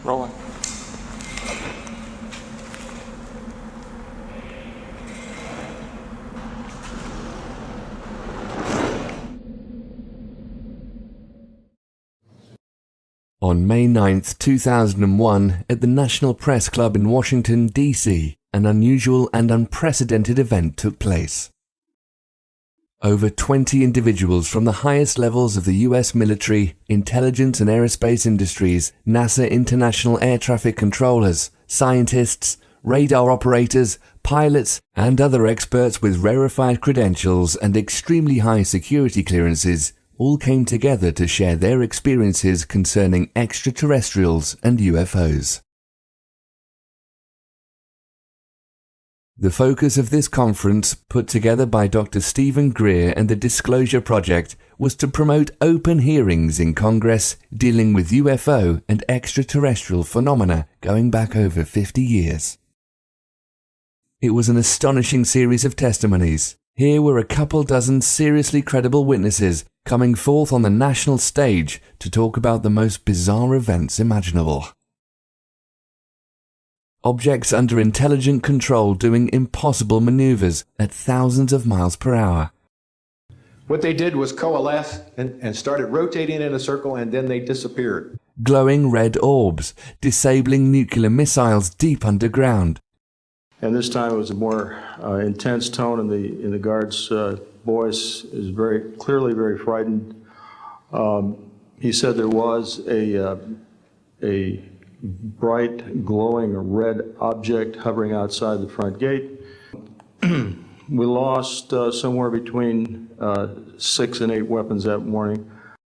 Rolling. On May 9, 2001, at the National Press Club in Washington, D.C., an unusual and unprecedented event took place. Over 20 individuals from the highest levels of the U.S. military, intelligence and aerospace industries, NASA international air traffic controllers, scientists, radar operators, pilots, and other experts with rarefied credentials and extremely high security clearances all came together to share their experiences concerning extraterrestrials and UFOs. The focus of this conference, put together by Dr. Stephen Greer and the Disclosure Project, was to promote open hearings in Congress dealing with UFO and extraterrestrial phenomena going back over 50 years. It was an astonishing series of testimonies. Here were a couple dozen seriously credible witnesses coming forth on the national stage to talk about the most bizarre events imaginable. Objects under intelligent control doing impossible maneuvers at thousands of miles per hour. What they did was coalesce and started rotating in a circle, and then they disappeared. Glowing red orbs, disabling nuclear missiles deep underground. And this time it was a more intense tone in the guard's voice. Is very clearly very frightened. He said there was a bright, glowing red object hovering outside the front gate. We lost somewhere between 6 and 8 weapons that morning.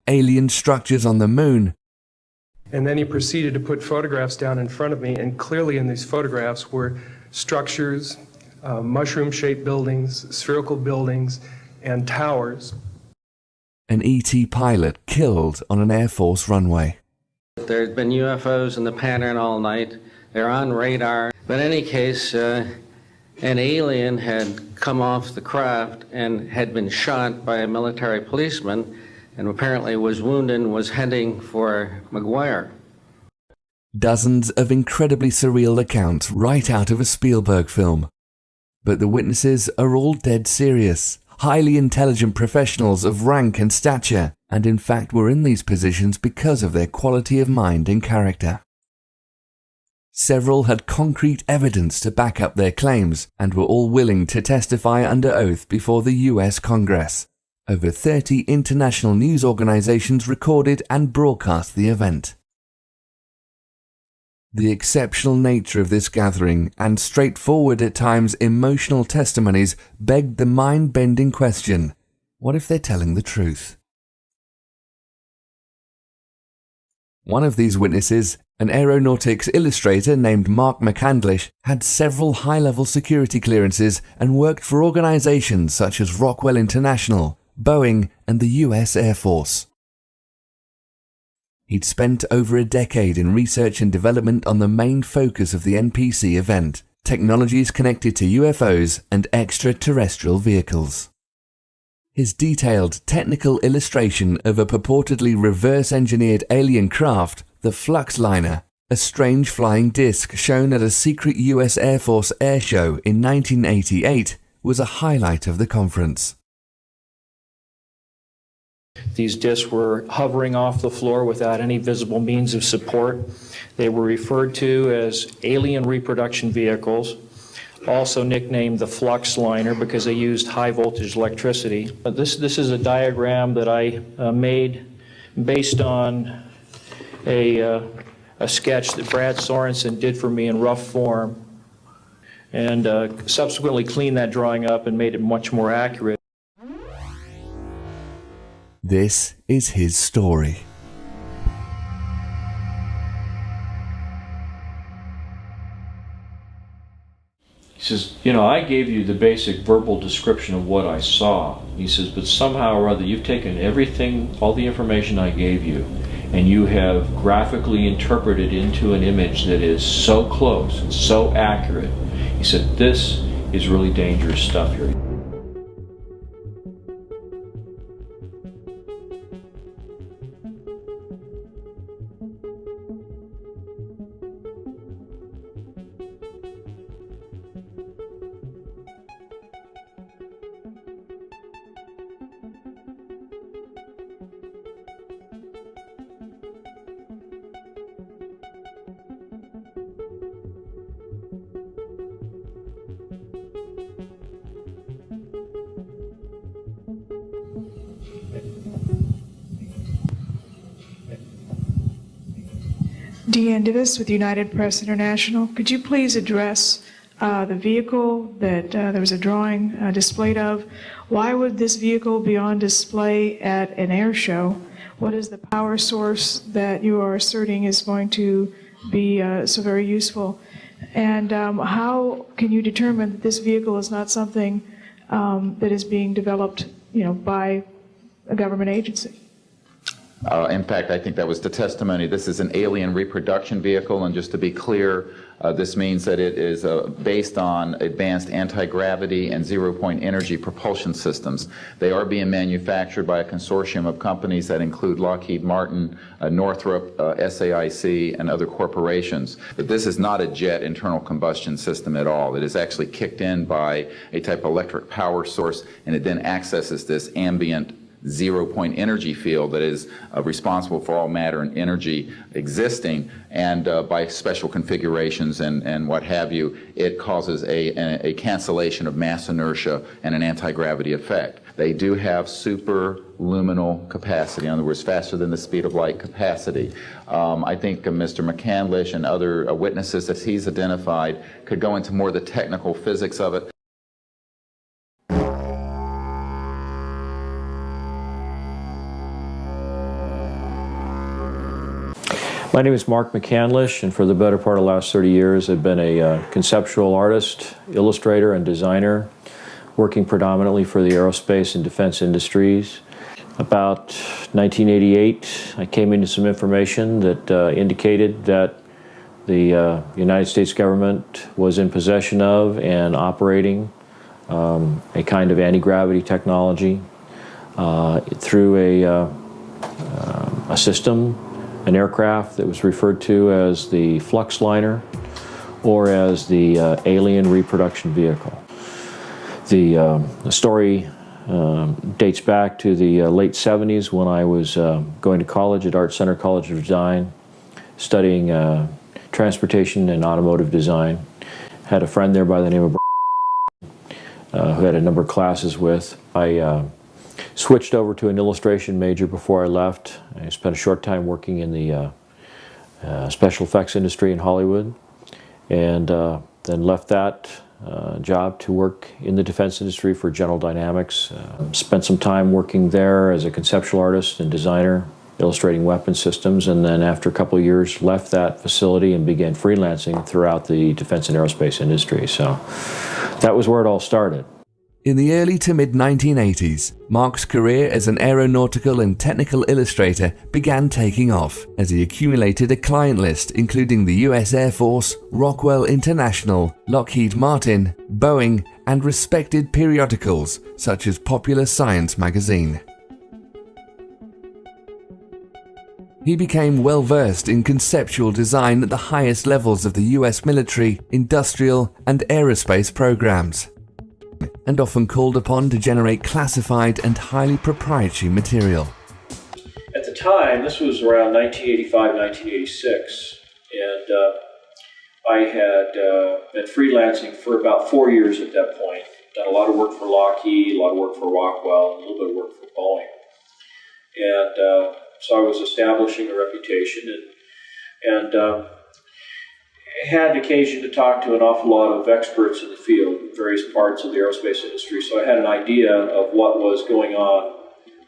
Alien structures on the moon. And then he proceeded to put photographs down in front of me, and clearly in these photographs were structures, mushroom-shaped buildings, spherical buildings, and towers. An ET pilot killed on an Air Force runway. There's been UFOs in the pattern all night. They're on radar. But in any case, an alien had come off the craft and had been shot by a military policeman, and apparently was wounded and was heading for McGuire. Dozens of incredibly surreal accounts right out of a Spielberg film. But the witnesses are all dead serious, highly intelligent professionals of rank and stature, and in fact were in these positions because of their quality of mind and character. Several had concrete evidence to back up their claims and were all willing to testify under oath before the US Congress. Over 30 international news organizations recorded and broadcast the event. The exceptional nature of this gathering and straightforward at times emotional testimonies begged the mind-bending question, what if they're telling the truth? One of these witnesses, an aeronautics illustrator named Mark McCandlish, had several high-level security clearances and worked for organizations such as Rockwell International, Boeing, and the US Air Force. He'd spent over a decade in research and development on the main focus of the NPC event, technologies connected to UFOs and extraterrestrial vehicles. His detailed technical illustration of a purportedly reverse-engineered alien craft, the Flux Liner, a strange flying disc shown at a secret US Air Force air show in 1988, was a highlight of the conference. These discs were hovering off the floor without any visible means of support. They were referred to as alien reproduction vehicles, also nicknamed the Flux Liner because they used high voltage electricity. This is a diagram that I made based on a sketch that Brad Sorensen did for me in rough form, and subsequently cleaned that drawing up and made it much more accurate. This is his story. He says, you know, I gave you the basic verbal description of what I saw. He says, but somehow or other you've taken everything, all the information I gave you, and you have graphically interpreted into an image that is so close and so accurate. He said, this is really dangerous stuff here. Deanne Divis with United Press International. Could you please address the vehicle that there was a drawing displayed of? Why would this vehicle be on display at an air show? What is the power source that you are asserting is going to be so very useful? And how can you determine that this vehicle is not something that is being developed, by a government agency? In fact, I think that was the testimony. This is an alien reproduction vehicle, and just to be clear, this means that it is based on advanced anti-gravity and zero-point energy propulsion systems. They are being manufactured by a consortium of companies that include Lockheed Martin, Northrop, SAIC, and other corporations. But this is not a jet internal combustion system at all. It is actually kicked in by a type of electric power source, and it then accesses this ambient zero-point energy field that is responsible for all matter and energy existing, and by special configurations and what have you, it causes a cancellation of mass inertia and an anti-gravity effect. They do have superluminal capacity, in other words, faster than the speed of light capacity. I think Mr. McCandlish and other witnesses that he's identified could go into more of the technical physics of it. My name is Mark McCandlish, and for the better part of the last 30 years I've been a conceptual artist, illustrator, and designer, working predominantly for the aerospace and defense industries. About 1988, I came into some information that indicated that the United States government was in possession of and operating a kind of anti-gravity technology through a system, an aircraft that was referred to as the Flux Liner or as the alien reproduction vehicle. The story dates back to the late 70s when I was going to college at Art Center College of Design, studying transportation and automotive design. Had a friend there by the name of who had a number of classes with. I switched over to an illustration major before I left. I spent a short time working in the special effects industry in Hollywood, and then left that job to work in the defense industry for General Dynamics. Spent some time working there as a conceptual artist and designer, illustrating weapon systems, and then after a couple of years left that facility and began freelancing throughout the defense and aerospace industry. So that was where it all started. In the early to mid-1980s, Mark's career as an aeronautical and technical illustrator began taking off as he accumulated a client list including the US Air Force, Rockwell International, Lockheed Martin, Boeing, and respected periodicals such as Popular Science magazine. He became well-versed in conceptual design at the highest levels of the US military, industrial, and aerospace programs, and often called upon to generate classified and highly proprietary material. At the time, this was around 1985, 1986, and I had been freelancing for about 4 years at that point. Done a lot of work for Lockheed, a lot of work for Rockwell, and a little bit of work for Boeing. And so I was establishing a reputation and had occasion to talk to an awful lot of experts in the field, various parts of the aerospace industry. So I had an idea of what was going on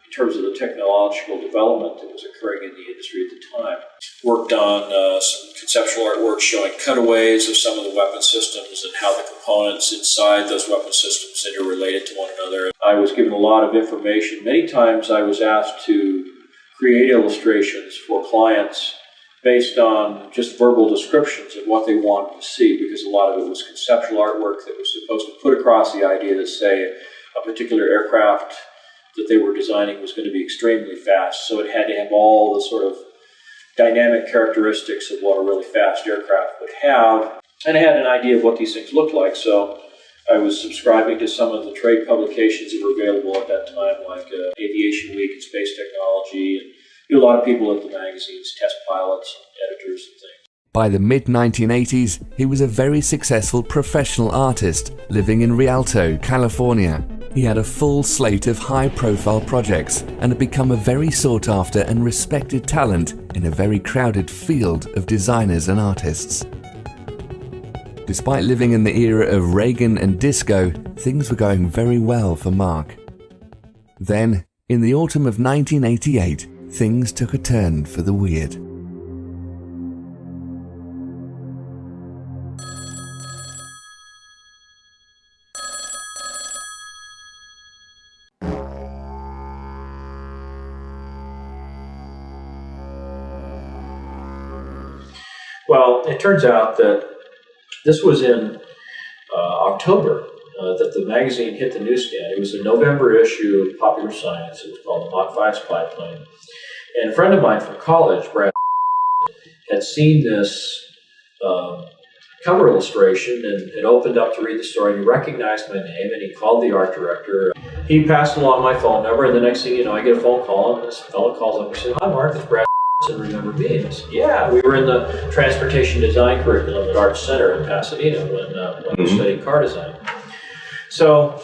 in terms of the technological development that was occurring in the industry at the time. Worked on some conceptual artwork showing cutaways of some of the weapon systems and how the components inside those weapon systems interrelated to one another. I was given a lot of information. Many times I was asked to create illustrations for clients based on just verbal descriptions of what they wanted to see, because a lot of it was conceptual artwork that was supposed to put across the idea that, say, a particular aircraft that they were designing was going to be extremely fast, so it had to have all the sort of dynamic characteristics of what a really fast aircraft would have, and I had an idea of what these things looked like, so I was subscribing to some of the trade publications that were available at that time, like Aviation Week and Space Technology, and a lot of people at the magazines, test pilots, editors, and things. By the mid-1980s, he was a very successful professional artist living in Rialto, California. He had a full slate of high-profile projects and had become a very sought-after and respected talent in a very crowded field of designers and artists. Despite living in the era of Reagan and disco, things were going very well for Mark. Then, in the autumn of 1988, things took a turn for the weird. Well, it turns out that this was in October that the magazine hit the newsstand. It was a November issue of Popular Science. It was called the Mach 5 Spy Plane. And a friend of mine from college, Brad, had seen this cover illustration and had opened up to read the story, and he recognized my name, and he called the art director. He passed along my phone number, and the next thing you know, I get a phone call, and this fellow calls up and said, "Hi, Mark, it's Brad. And remember me?" And I said, "Yeah, we were in the transportation design curriculum at Art Center in Pasadena when we studied car design." So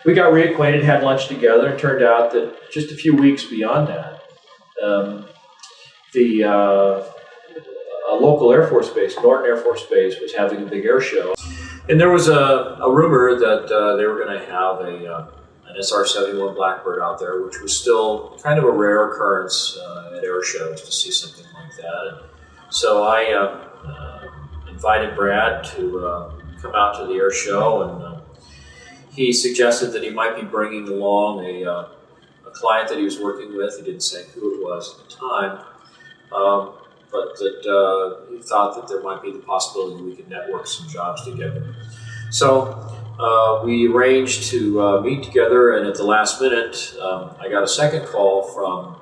we got reacquainted, had lunch together, and it turned out that just a few weeks beyond that, a local Air Force base, Norton Air Force Base, was having a big air show. And there was a rumor that they were going to have an SR-71 Blackbird out there, which was still kind of a rare occurrence at air shows to see something like that. And so I invited Brad to come out to the air show, and he suggested that he might be bringing along a client that he was working with. He didn't say who it was at the time, but that he thought that there might be the possibility we could network some jobs together. So we arranged to meet together, and at the last minute, I got a second call from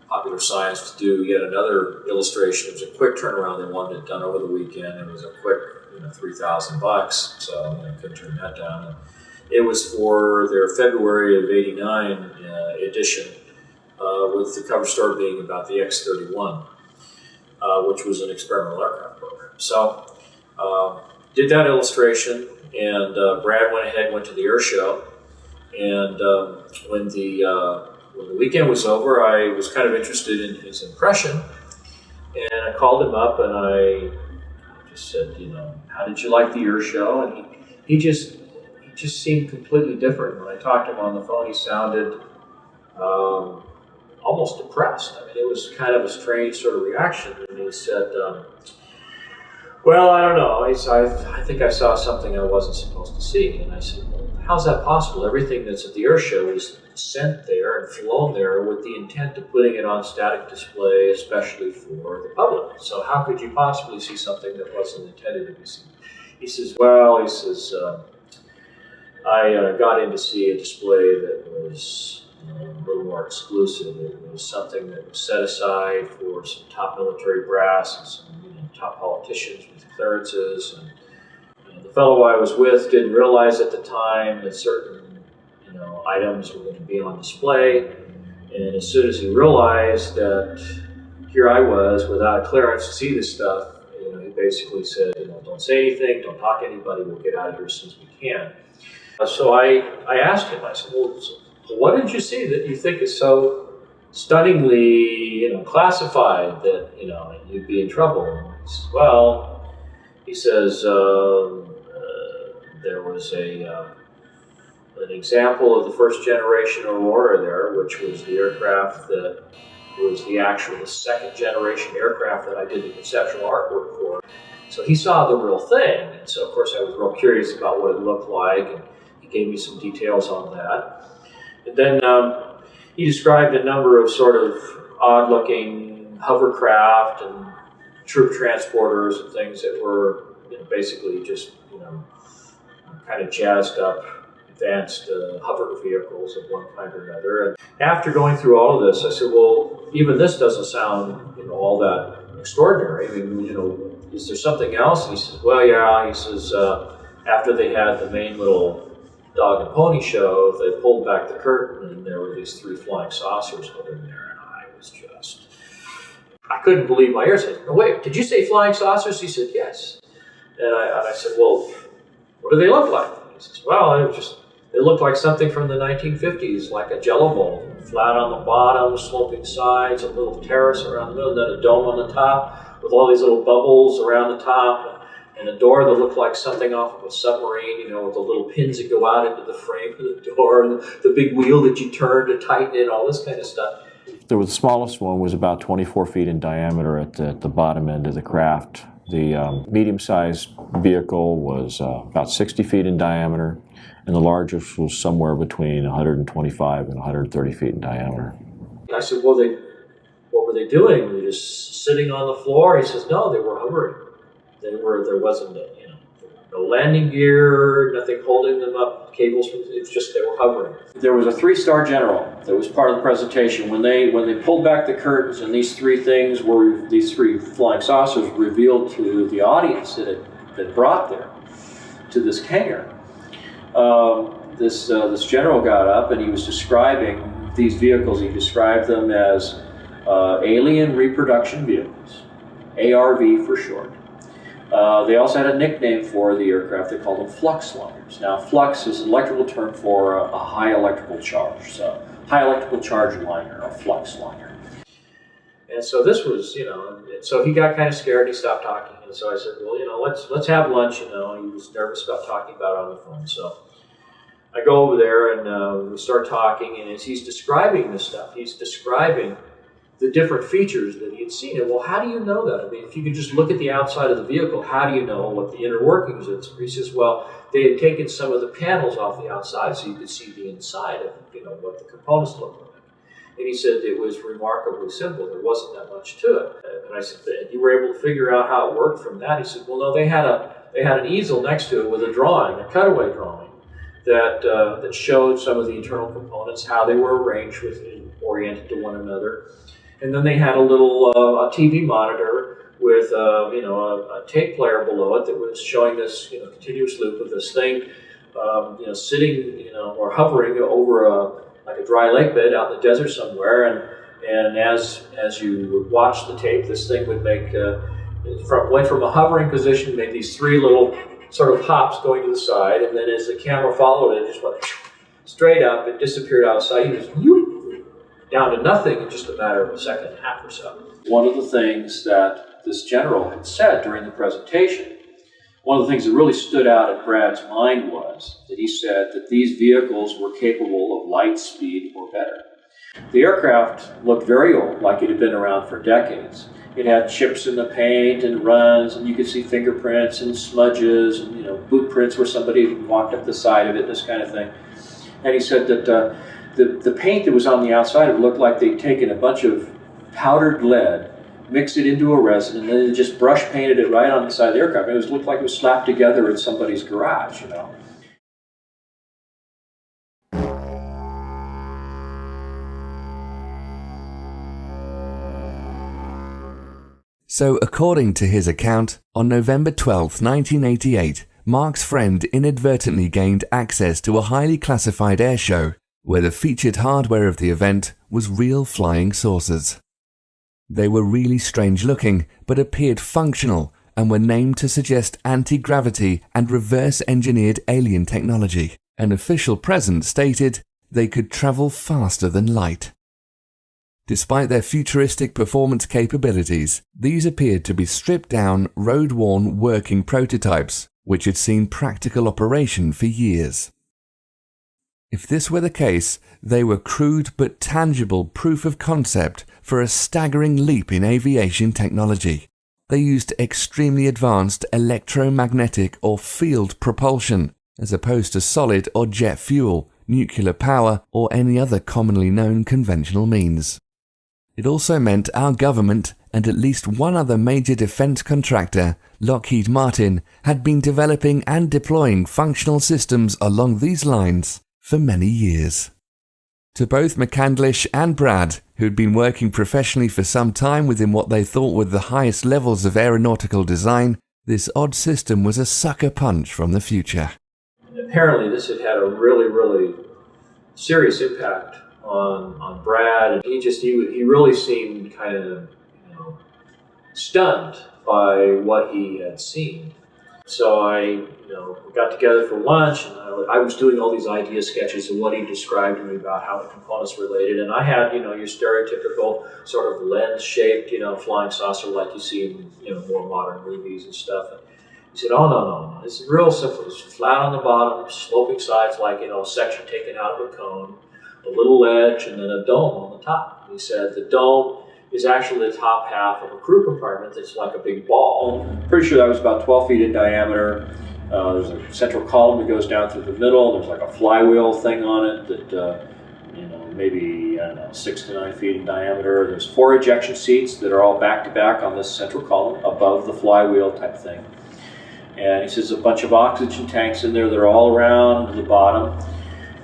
Popular Science to do yet another illustration. It was a quick turnaround. They wanted it done over the weekend. It was a quick, $3,000, so I couldn't turn that down. And it was for their February of '89 edition, with the cover story being about the X-31, which was an experimental aircraft program. So did that illustration, and Brad went ahead and went to the air show. And when the weekend was over, I was kind of interested in his impression, and I called him up and I just said, "How did you like the air show?" And he just seemed completely different. When I talked to him on the phone, he sounded almost depressed. I mean, it was kind of a strange sort of reaction. And he said, "Well, I don't know. I think I saw something I wasn't supposed to see." And I said, "Well, how's that possible? Everything that's at the air show is sent there and flown there with the intent of putting it on static display, especially for the public. So how could you possibly see something that wasn't intended to be seen? He says, well, he says, I got in to see a display that was a little more exclusive. It was something that was set aside for some top military brass and some top politicians with clearances. And the fellow I was with didn't realize at the time that certain items were going to be on display. And as soon as he realized that here I was without a clearance to see this stuff, he basically said, don't say anything, don't talk to anybody, we'll get out of here as soon as we can. So I asked him, I said, well, what did you see that you think is so stunningly, classified that, you'd be in trouble? And he says, well, he says, there was an example of the first generation Aurora there, which was the aircraft that was the second generation aircraft that I did the conceptual artwork for. So he saw the real thing, and so of course I was real curious about what it looked like, and he gave me some details on that. And then he described a number of sort of odd-looking hovercraft and troop transporters and things that were basically just kind of jazzed up advanced hover vehicles of one kind or another. And after going through all of this, I said, well, even this doesn't sound, all that extraordinary. I mean, is there something else? And he says, well, yeah. He says, after they had the main little dog and pony show, they pulled back the curtain and there were these 3 flying saucers hovering there. And I couldn't believe my ears. I said, no, wait, did you say flying saucers? He said, yes. And I said, well, what do they look like? He says, well, it looked like something from the 1950s, like a jello bowl, flat on the bottom, sloping sides, a little terrace around the middle, and then a dome on the top with all these little bubbles around the top, and a door that looked like something off of a submarine, with the little pins that go out into the frame of the door, and the big wheel that you turn to tighten it, all this kind of stuff. The smallest one was about 24 feet in diameter at the bottom end of the craft. The medium-sized vehicle was about 60 feet in diameter, and the largest was somewhere between 125 and 130 feet in diameter. I said, well, what were they doing? Were they just sitting on the floor? He says, no, they were hovering. There wasn't no landing gear, nothing holding them up, cables, it's just they were hovering. There was a 3-star general that was part of the presentation. When they pulled back the curtains and these 3 flying saucers revealed to the audience that had been brought there to this hangar, this general got up and he was describing these vehicles. He described them as alien reproduction vehicles, ARV for short. They also had a nickname for the aircraft. They called them Flux Liners. Now, flux is an electrical term for a high electrical charge. So, high electrical charge liner, a Flux Liner. And so this was, so he got kind of scared. He stopped talking. And so I said, well, let's have lunch. He was nervous about talking about it on the phone. So I go over there and we start talking. And as he's describing this stuff, he's describing the different features that he had seen. And well, how do you know that? I mean, if you could just look at the outside of the vehicle, how do you know what the inner workings is? He says, well, they had taken some of the panels off the outside so you could see the inside of, what the components looked like. And he said it was remarkably simple. There wasn't that much to it. And I said, you were able to figure out how it worked from that? He said, well, no, they had an easel next to it with a drawing, a cutaway drawing, that showed some of the internal components, how they were arranged oriented to one another. And then they had a little a TV monitor with a tape player below it that was showing this continuous loop of this thing sitting or hovering over like a dry lake bed out in the desert somewhere. And as you would watch the tape, this thing would went from a hovering position, made these 3 little sort of hops going to the side, and then as the camera followed it, it just went straight up. It disappeared outside. It was down to nothing in just a matter of a second and a half or so. One of the things that this general had said during the presentation, one of the things that really stood out in Brad's mind was that he said that these vehicles were capable of light speed or better. The aircraft looked very old, like it had been around for decades, It had chips in the paint and runs, and you could see fingerprints and smudges and, you know, boot prints where somebody had walked up the side of it, this kind of thing. And he said that the paint that was on the outside, it looked like they'd taken a bunch of powdered lead, mixed it into a resin, and then just brush painted it right on the side of the aircraft. It looked like it was slapped together in somebody's garage, you know. So, according to his account, on November 12, 1988, Mark's friend inadvertently gained access to a highly classified airshow, where the featured hardware of the event was real flying saucers. They were really strange looking, but appeared functional, and were named to suggest anti-gravity and reverse-engineered alien technology. An official present stated they could travel faster than light. Despite their futuristic performance capabilities, these appeared to be stripped-down, road-worn working prototypes, which had seen practical operation for years. If this were the case, they were crude but tangible proof of concept for a staggering leap in aviation technology. They used extremely advanced electromagnetic or field propulsion, as opposed to solid or jet fuel, nuclear power, or any other commonly known conventional means. It also meant our government and at least one other major defense contractor, Lockheed Martin, had been developing and deploying functional systems along these lines for many years. To both McCandlish and Brad, who had been working professionally for some time within what they thought were the highest levels of aeronautical design, this odd system was a sucker punch from the future. Apparently this had a really, really serious impact on Brad, and he really seemed kind of, you know, stunned by what he had seen. So we got together for lunch, and I was doing all these idea sketches of what he described to me about how the components related, and I had, you know, your stereotypical sort of lens-shaped, you know, flying saucer like you see in, you know, more modern movies and stuff. And he said, "Oh no, it's real simple. It's flat on the bottom, sloping sides like, you know, a section taken out of a cone, a little ledge, and then a dome on the top." He said the dome is actually the top half of a crew compartment that's like a big ball. Pretty sure that was about 12 feet in diameter. There's a central column that goes down through the middle. There's like a flywheel thing on it that, you know, maybe, I don't know, 6 to 9 feet in diameter. There's 4 ejection seats that are all back to back on this central column above the flywheel type thing. And he says a bunch of oxygen tanks in there. They're all around the bottom.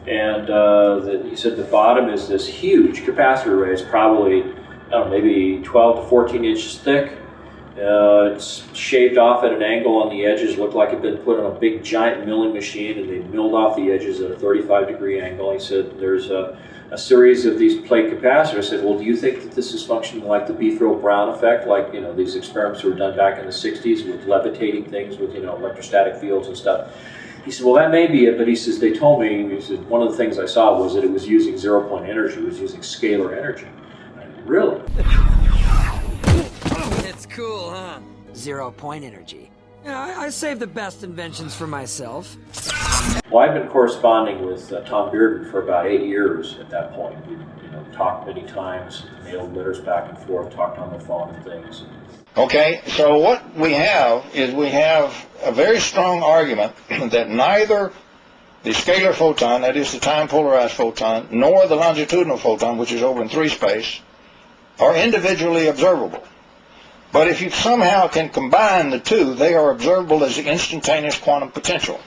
And he said the bottom is this huge capacitor array. It's probably, I don't know, maybe 12 to 14 inches thick. It's shaved off at an angle on the edges, looked like it had been put on a big giant milling machine, and they milled off the edges at a 35-degree angle. He said there's a series of these plate capacitors. I said, well, do you think that this is functioning like the Beethrow-Brown effect, like, you know, these experiments were done back in the 60s with levitating things with, you know, electrostatic fields and stuff? He said, well, that may be it, but he says, they told me, he said, one of the things I saw was that it was using zero-point energy, it was using scalar energy. Really? It's cool, huh? 0-point energy. Yeah, I save the best inventions for myself. Well, I've been corresponding with Tom Bearden for about 8 years at that point. We, you know, talked many times, mailed letters back and forth, talked on the phone and things. Okay, so what we have is we have a very strong argument that neither the scalar photon, that is the time-polarized photon, nor the longitudinal photon, which is over in 3 space, are individually observable. But if you somehow can combine the two, they are observable as the instantaneous quantum potential.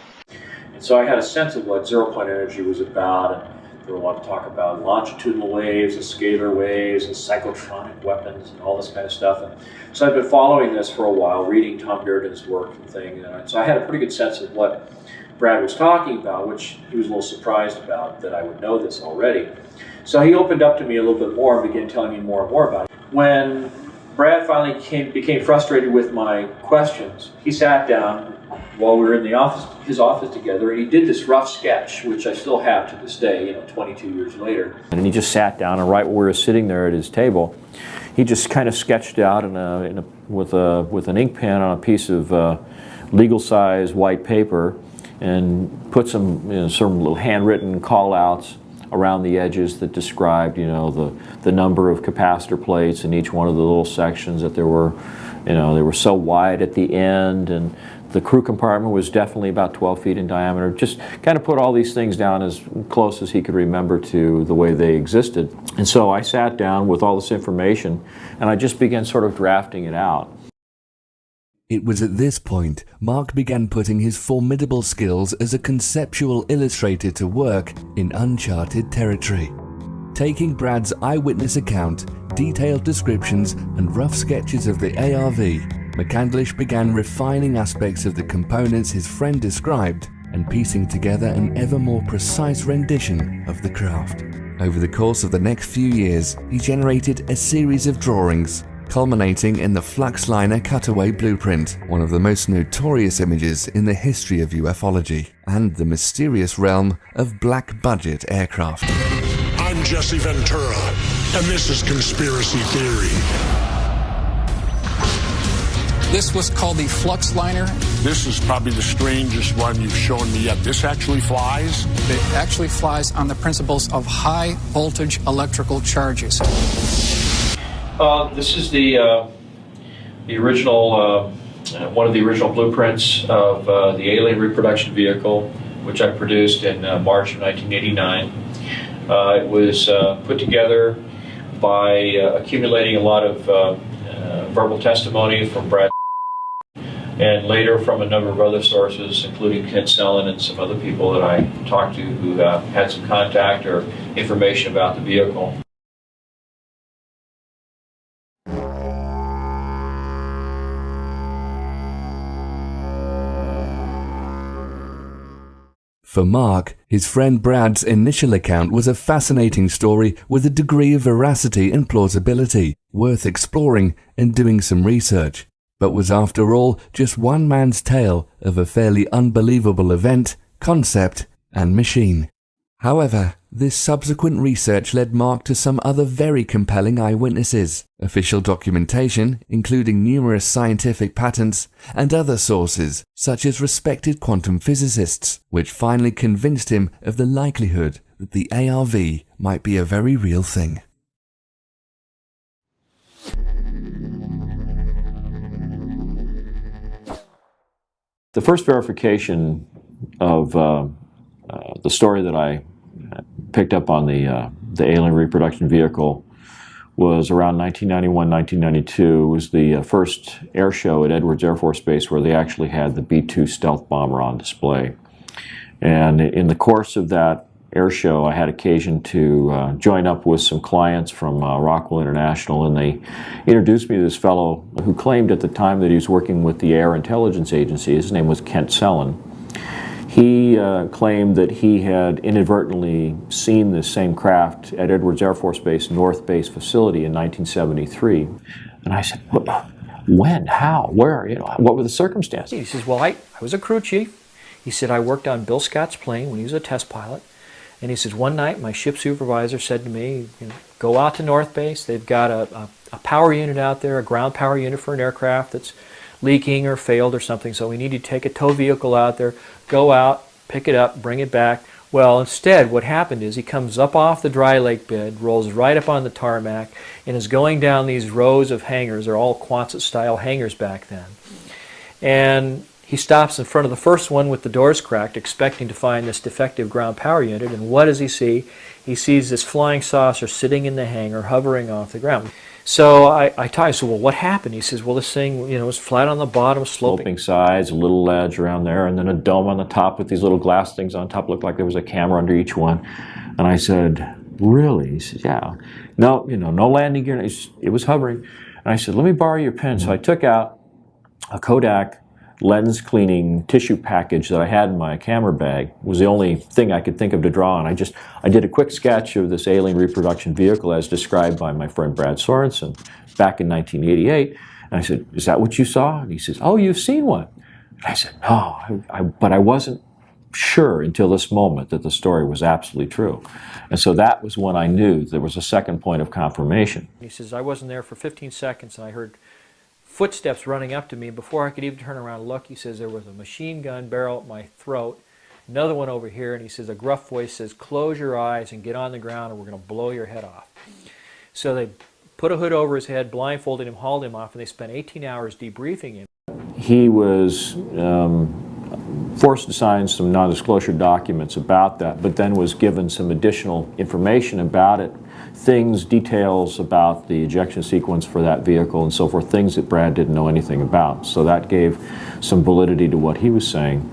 And so I had a sense of what zero-point energy was about, and there were a lot of talk about longitudinal waves and scalar waves and cyclotronic weapons and all this kind of stuff. And so I've been following this for a while, reading Tom Bearden's work and things, and so I had a pretty good sense of what Brad was talking about, which he was a little surprised about, that I would know this already. So he opened up to me a little bit more and began telling me more and more about it. When Brad finally became frustrated with my questions, he sat down while we were in his office together, and he did this rough sketch, which I still have to this day, you know, 22 years later. And he just sat down, and right where we were sitting there at his table, he just kind of sketched out with an ink pen on a piece of legal-size white paper, and put some little handwritten call-outs around the edges that described, you know, the number of capacitor plates in each one of the little sections, that there were, you know, they were so wide at the end, and the crew compartment was definitely about 12 feet in diameter. Just kind of put all these things down as close as he could remember to the way they existed. And so I sat down with all this information, and I just began sort of drafting it out. It was at this point Mark began putting his formidable skills as a conceptual illustrator to work in uncharted territory. Taking Brad's eyewitness account, detailed descriptions, and rough sketches of the ARV, McCandlish began refining aspects of the components his friend described and piecing together an ever more precise rendition of the craft. Over the course of the next few years, he generated a series of drawings, culminating in the Flux Liner cutaway blueprint, one of the most notorious images in the history of ufology, and the mysterious realm of black-budget aircraft. I'm Jesse Ventura, and this is Conspiracy Theory. This was called the Flux Liner. This is probably the strangest one you've shown me yet. This actually flies? It actually flies on the principles of high voltage electrical charges. This is the original, one of the original blueprints of the alien reproduction vehicle, which I produced in March of 1989. It was put together by accumulating a lot of verbal testimony from Brad and later from a number of other sources, including Ken Sellen and some other people that I talked to who had some contact or information about the vehicle. For Mark, his friend Brad's initial account was a fascinating story with a degree of veracity and plausibility, worth exploring and doing some research, but was after all just one man's tale of a fairly unbelievable event, concept, and machine. However, this subsequent research led Mark to some other very compelling eyewitnesses, official documentation, including numerous scientific patents, and other sources, such as respected quantum physicists, which finally convinced him of the likelihood that the ARV might be a very real thing. The first verification of the story that I picked up on the alien reproduction vehicle was around 1991, 1992. It was the first air show at Edwards Air Force Base where they actually had the B-2 stealth bomber on display. And in the course of that air show, I had occasion to join up with some clients from Rockwell International, and they introduced me to this fellow who claimed at the time that he was working with the Air Intelligence Agency. His name was Kent Sellen. He claimed that he had inadvertently seen this same craft at Edwards Air Force Base North Base facility in 1973. And I said, when, how, where, you know, what were the circumstances? He says, well, I was a crew chief. He said, I worked on Bill Scott's plane when he was a test pilot. And he says, one night my ship supervisor said to me, you know, go out to North Base. They've got a power unit out there, a ground power unit for an aircraft that's leaking or failed or something, so we need to take a tow vehicle out there, go out, pick it up, bring it back. Well, instead, what happened is he comes up off the dry lake bed, rolls right up on the tarmac, and is going down these rows of hangars. They're all Quonset-style hangars back then. And he stops in front of the first one with the doors cracked, expecting to find this defective ground power unit, and what does he see? He sees this flying saucer sitting in the hangar, hovering off the ground. So I said, well, what happened? He says, well, this thing, you know, was flat on the bottom, sloping sides, a little ledge around there, and then a dome on the top with these little glass things on top. Looked like there was a camera under each one. And I said, really? He said, yeah. No, you know, no landing gear. It was hovering. And I said, let me borrow your pen. So I took out a Kodak lens cleaning tissue package that I had in my camera bag. It was the only thing I could think of to draw on. I did a quick sketch of this alien reproduction vehicle as described by my friend Brad Sorensen back in 1988. And I said, is that what you saw? And he says, oh, you've seen one. And I said, no, but I wasn't sure until this moment that the story was absolutely true. And so that was when I knew there was a second point of confirmation. He says, I wasn't there for 15 seconds and I heard footsteps running up to me. Before I could even turn around and look, he says there was a machine gun barrel at my throat, Another one over here, and he says, a gruff voice says, close your eyes and get on the ground or we're going to blow your head off. So they put a hood over his head, blindfolded him, hauled him off, and they spent 18 hours debriefing him. He was forced to sign some non-disclosure documents about that, but then was given some additional information about it, things, details about the ejection sequence for that vehicle and so forth, things that Brad didn't know anything about. So that gave some validity to what he was saying.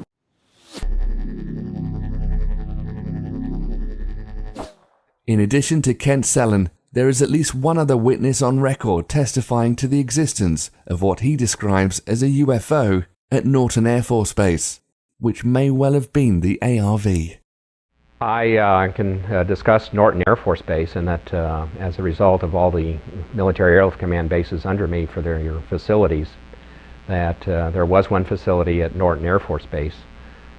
In addition to Kent Sellen, there is at least one other witness on record testifying to the existence of what he describes as a UFO at Norton Air Force Base, which may well have been the ARV. I can discuss Norton Air Force Base, and that as a result of all the military airlift command bases under me for their facilities, that there was one facility at Norton Air Force Base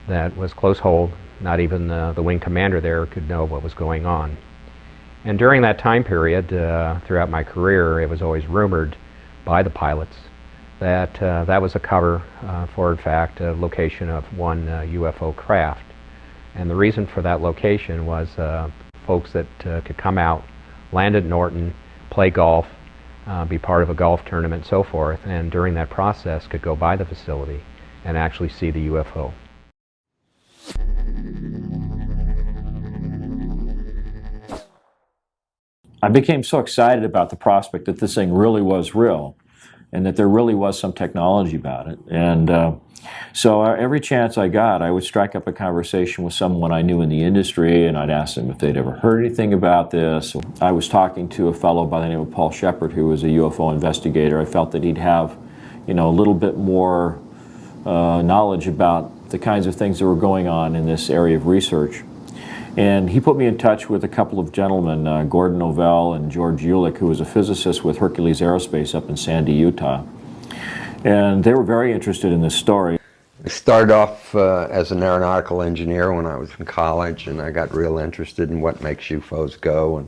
that was close hold. Not even the wing commander there could know what was going on. And during that time period, throughout my career, it was always rumored by the pilots that that was a cover for, in fact, a location of one UFO craft. And the reason for that location was folks that could come out, land at Norton, play golf, be part of a golf tournament, and so forth, and during that process could go by the facility and actually see the UFO. I became so excited about the prospect that this thing really was real and that there really was some technology about it. And so every chance I got, I would strike up a conversation with someone I knew in the industry, and I'd ask them if they'd ever heard anything about this. I was talking to a fellow by the name of Paul Shepard, who was a UFO investigator. I felt that he'd have, a little bit more knowledge about the kinds of things that were going on in this area of research. And he put me in touch with a couple of gentlemen, Gordon Novell and George Ulick, who was a physicist with Hercules Aerospace up in Sandy, Utah. And they were very interested in this story. I started off as an aeronautical engineer when I was in college, and I got real interested in what makes UFOs go.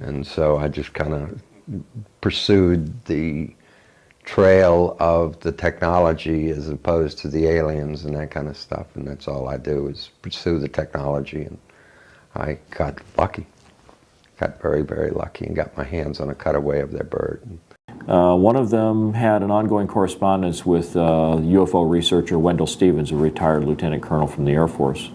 And so I just kind of pursued the trail of the technology as opposed to the aliens and that kind of stuff. And that's all I do, is pursue the technology. And I got lucky, got very, very lucky, and got my hands on a cutaway of their bird. One of them had an ongoing correspondence with UFO researcher Wendell Stevens, a retired lieutenant colonel from the Air Force,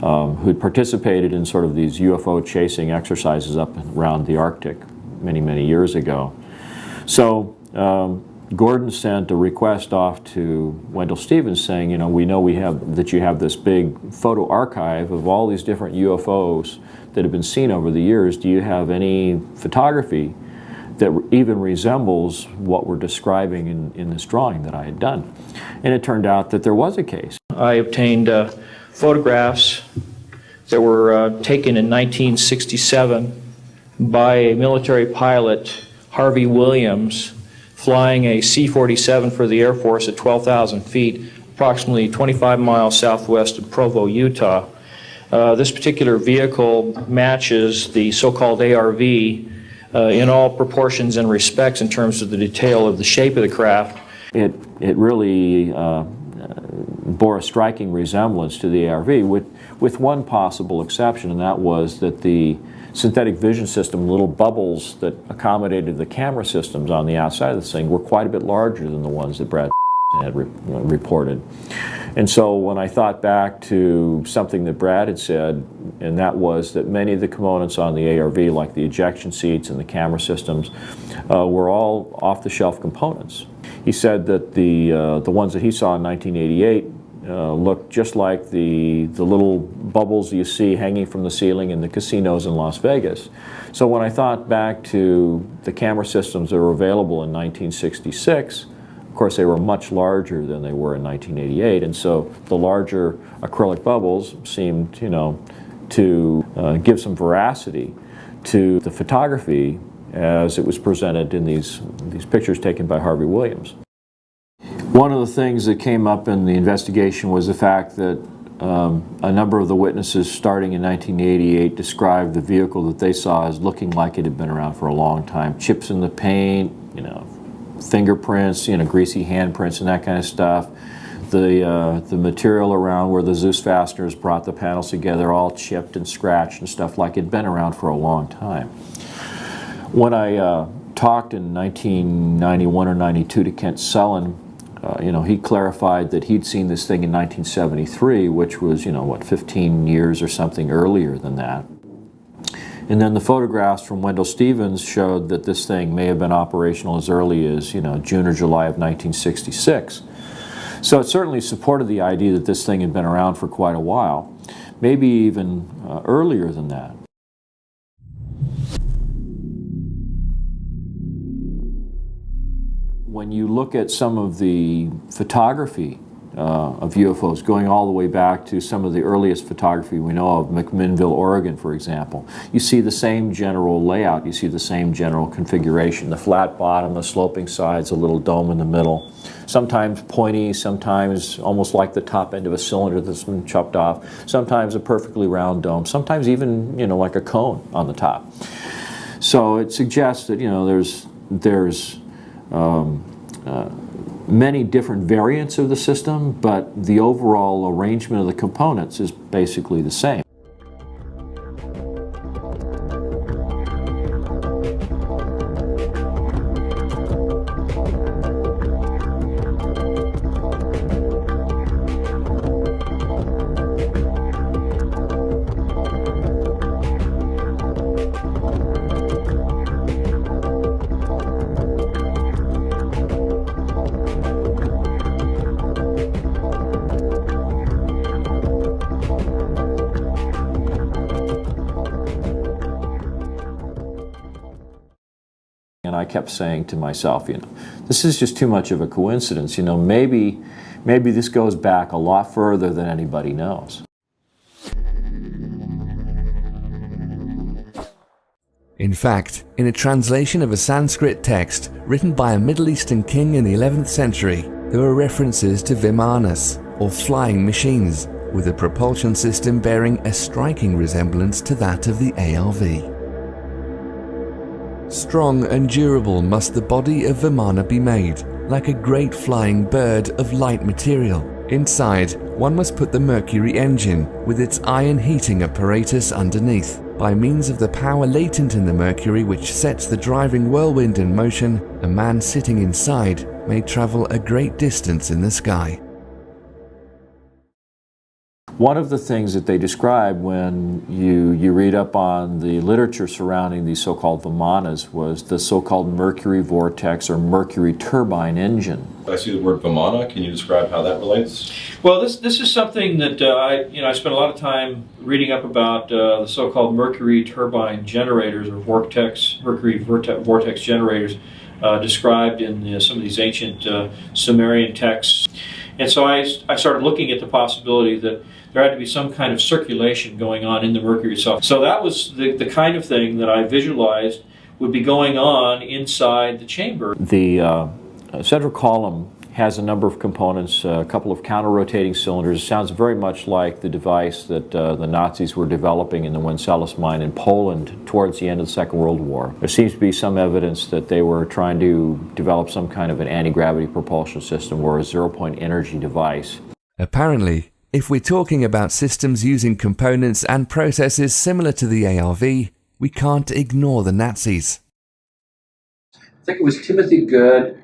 who'd participated in sort of these UFO chasing exercises up around the Arctic many, many years ago. So Gordon sent a request off to Wendell Stevens saying, we know that you have this big photo archive of all these different UFOs that have been seen over the years. Do you have any photography that even resembles what we're describing in this drawing that I had done? And it turned out that there was a case. I obtained photographs that were taken in 1967 by a military pilot, Harvey Williams, flying a C-47 for the Air Force at 12,000 feet, approximately 25 miles southwest of Provo, Utah. This particular vehicle matches the so-called ARV in all proportions and respects in terms of the detail of the shape of the craft. It really bore a striking resemblance to the ARV, with one possible exception, and that was that the synthetic vision system, little bubbles that accommodated the camera systems on the outside of this thing, were quite a bit larger than the ones that Brad had reported. And so when I thought back to something that Brad had said, and that was that many of the components on the ARV, like the ejection seats and the camera systems, were all off-the-shelf components. He said that the ones that he saw in 1988 looked just like the little bubbles you see hanging from the ceiling in the casinos in Las Vegas. So when I thought back to the camera systems that were available in 1966, of course they were much larger than they were in 1988, and so the larger acrylic bubbles seemed, to give some veracity to the photography as it was presented in these pictures taken by Harvey Williams. One of the things that came up in the investigation was the fact that a number of the witnesses starting in 1988 described the vehicle that they saw as looking like it had been around for a long time. Chips in the paint, fingerprints, greasy handprints and that kind of stuff. the material around where the Zeus fasteners brought the panels together, all chipped and scratched and stuff like it had been around for a long time. When I talked in 1991 or 92 to Kent Sullen, he clarified that he'd seen this thing in 1973, which was, 15 years or something earlier than that. And then the photographs from Wendell Stevens showed that this thing may have been operational as early as, June or July of 1966. So it certainly supported the idea that this thing had been around for quite a while, maybe even earlier than that. When you look at some of the photography of UFOs, going all the way back to some of the earliest photography we know of, McMinnville, Oregon, for example, you see the same general layout, you see the same general configuration, the flat bottom, the sloping sides, a little dome in the middle, sometimes pointy, sometimes almost like the top end of a cylinder that's been chopped off, sometimes a perfectly round dome, sometimes even, like a cone on the top. So it suggests that, there's many different variants of the system, but the overall arrangement of the components is basically the same. And I kept saying to myself, this is just too much of a coincidence. Maybe this goes back a lot further than anybody knows. In fact, in a translation of a Sanskrit text written by a Middle Eastern king in the 11th century, there were references to Vimanas, or flying machines, with a propulsion system bearing a striking resemblance to that of the ARV. Strong and durable must the body of Vimana be made, like a great flying bird of light material. Inside, one must put the Mercury engine, with its iron heating apparatus underneath. By means of the power latent in the Mercury which sets the driving whirlwind in motion, a man sitting inside may travel a great distance in the sky. One of the things that they describe when you read up on the literature surrounding these so-called Vimanas was the so-called Mercury vortex or Mercury turbine engine. I see the word Vimana. Can you describe how that relates? Well, this is something that I spent a lot of time reading up about the so-called Mercury turbine generators or Mercury vortex generators described in some of these ancient Sumerian texts. And so I started looking at the possibility that there had to be some kind of circulation going on in the Mercury itself. So that was the kind of thing that I visualized would be going on inside the chamber. The central column has a number of components, a couple of counter-rotating cylinders. It sounds very much like the device that the Nazis were developing in the Wenceslas mine in Poland towards the end of the Second World War. There seems to be some evidence that they were trying to develop some kind of an anti-gravity propulsion system or a zero-point energy device. Apparently, if we're talking about systems using components and processes similar to the ARV, we can't ignore the Nazis. I think it was Timothy Good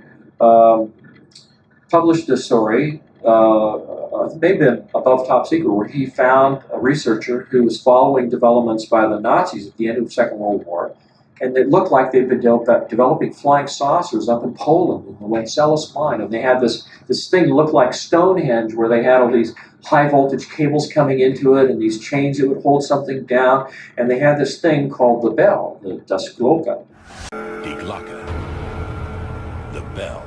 published a story, maybe above top secret, where he found a researcher who was following developments by the Nazis at the end of the Second World War, and it looked like they'd been developing flying saucers up in Poland in the Wenceslas mine, and they had this thing that looked like Stonehenge, where they had all these high voltage cables coming into it and these chains that would hold something down, and they had this thing called the bell, the Das Glocke. Die Glocke. The bell.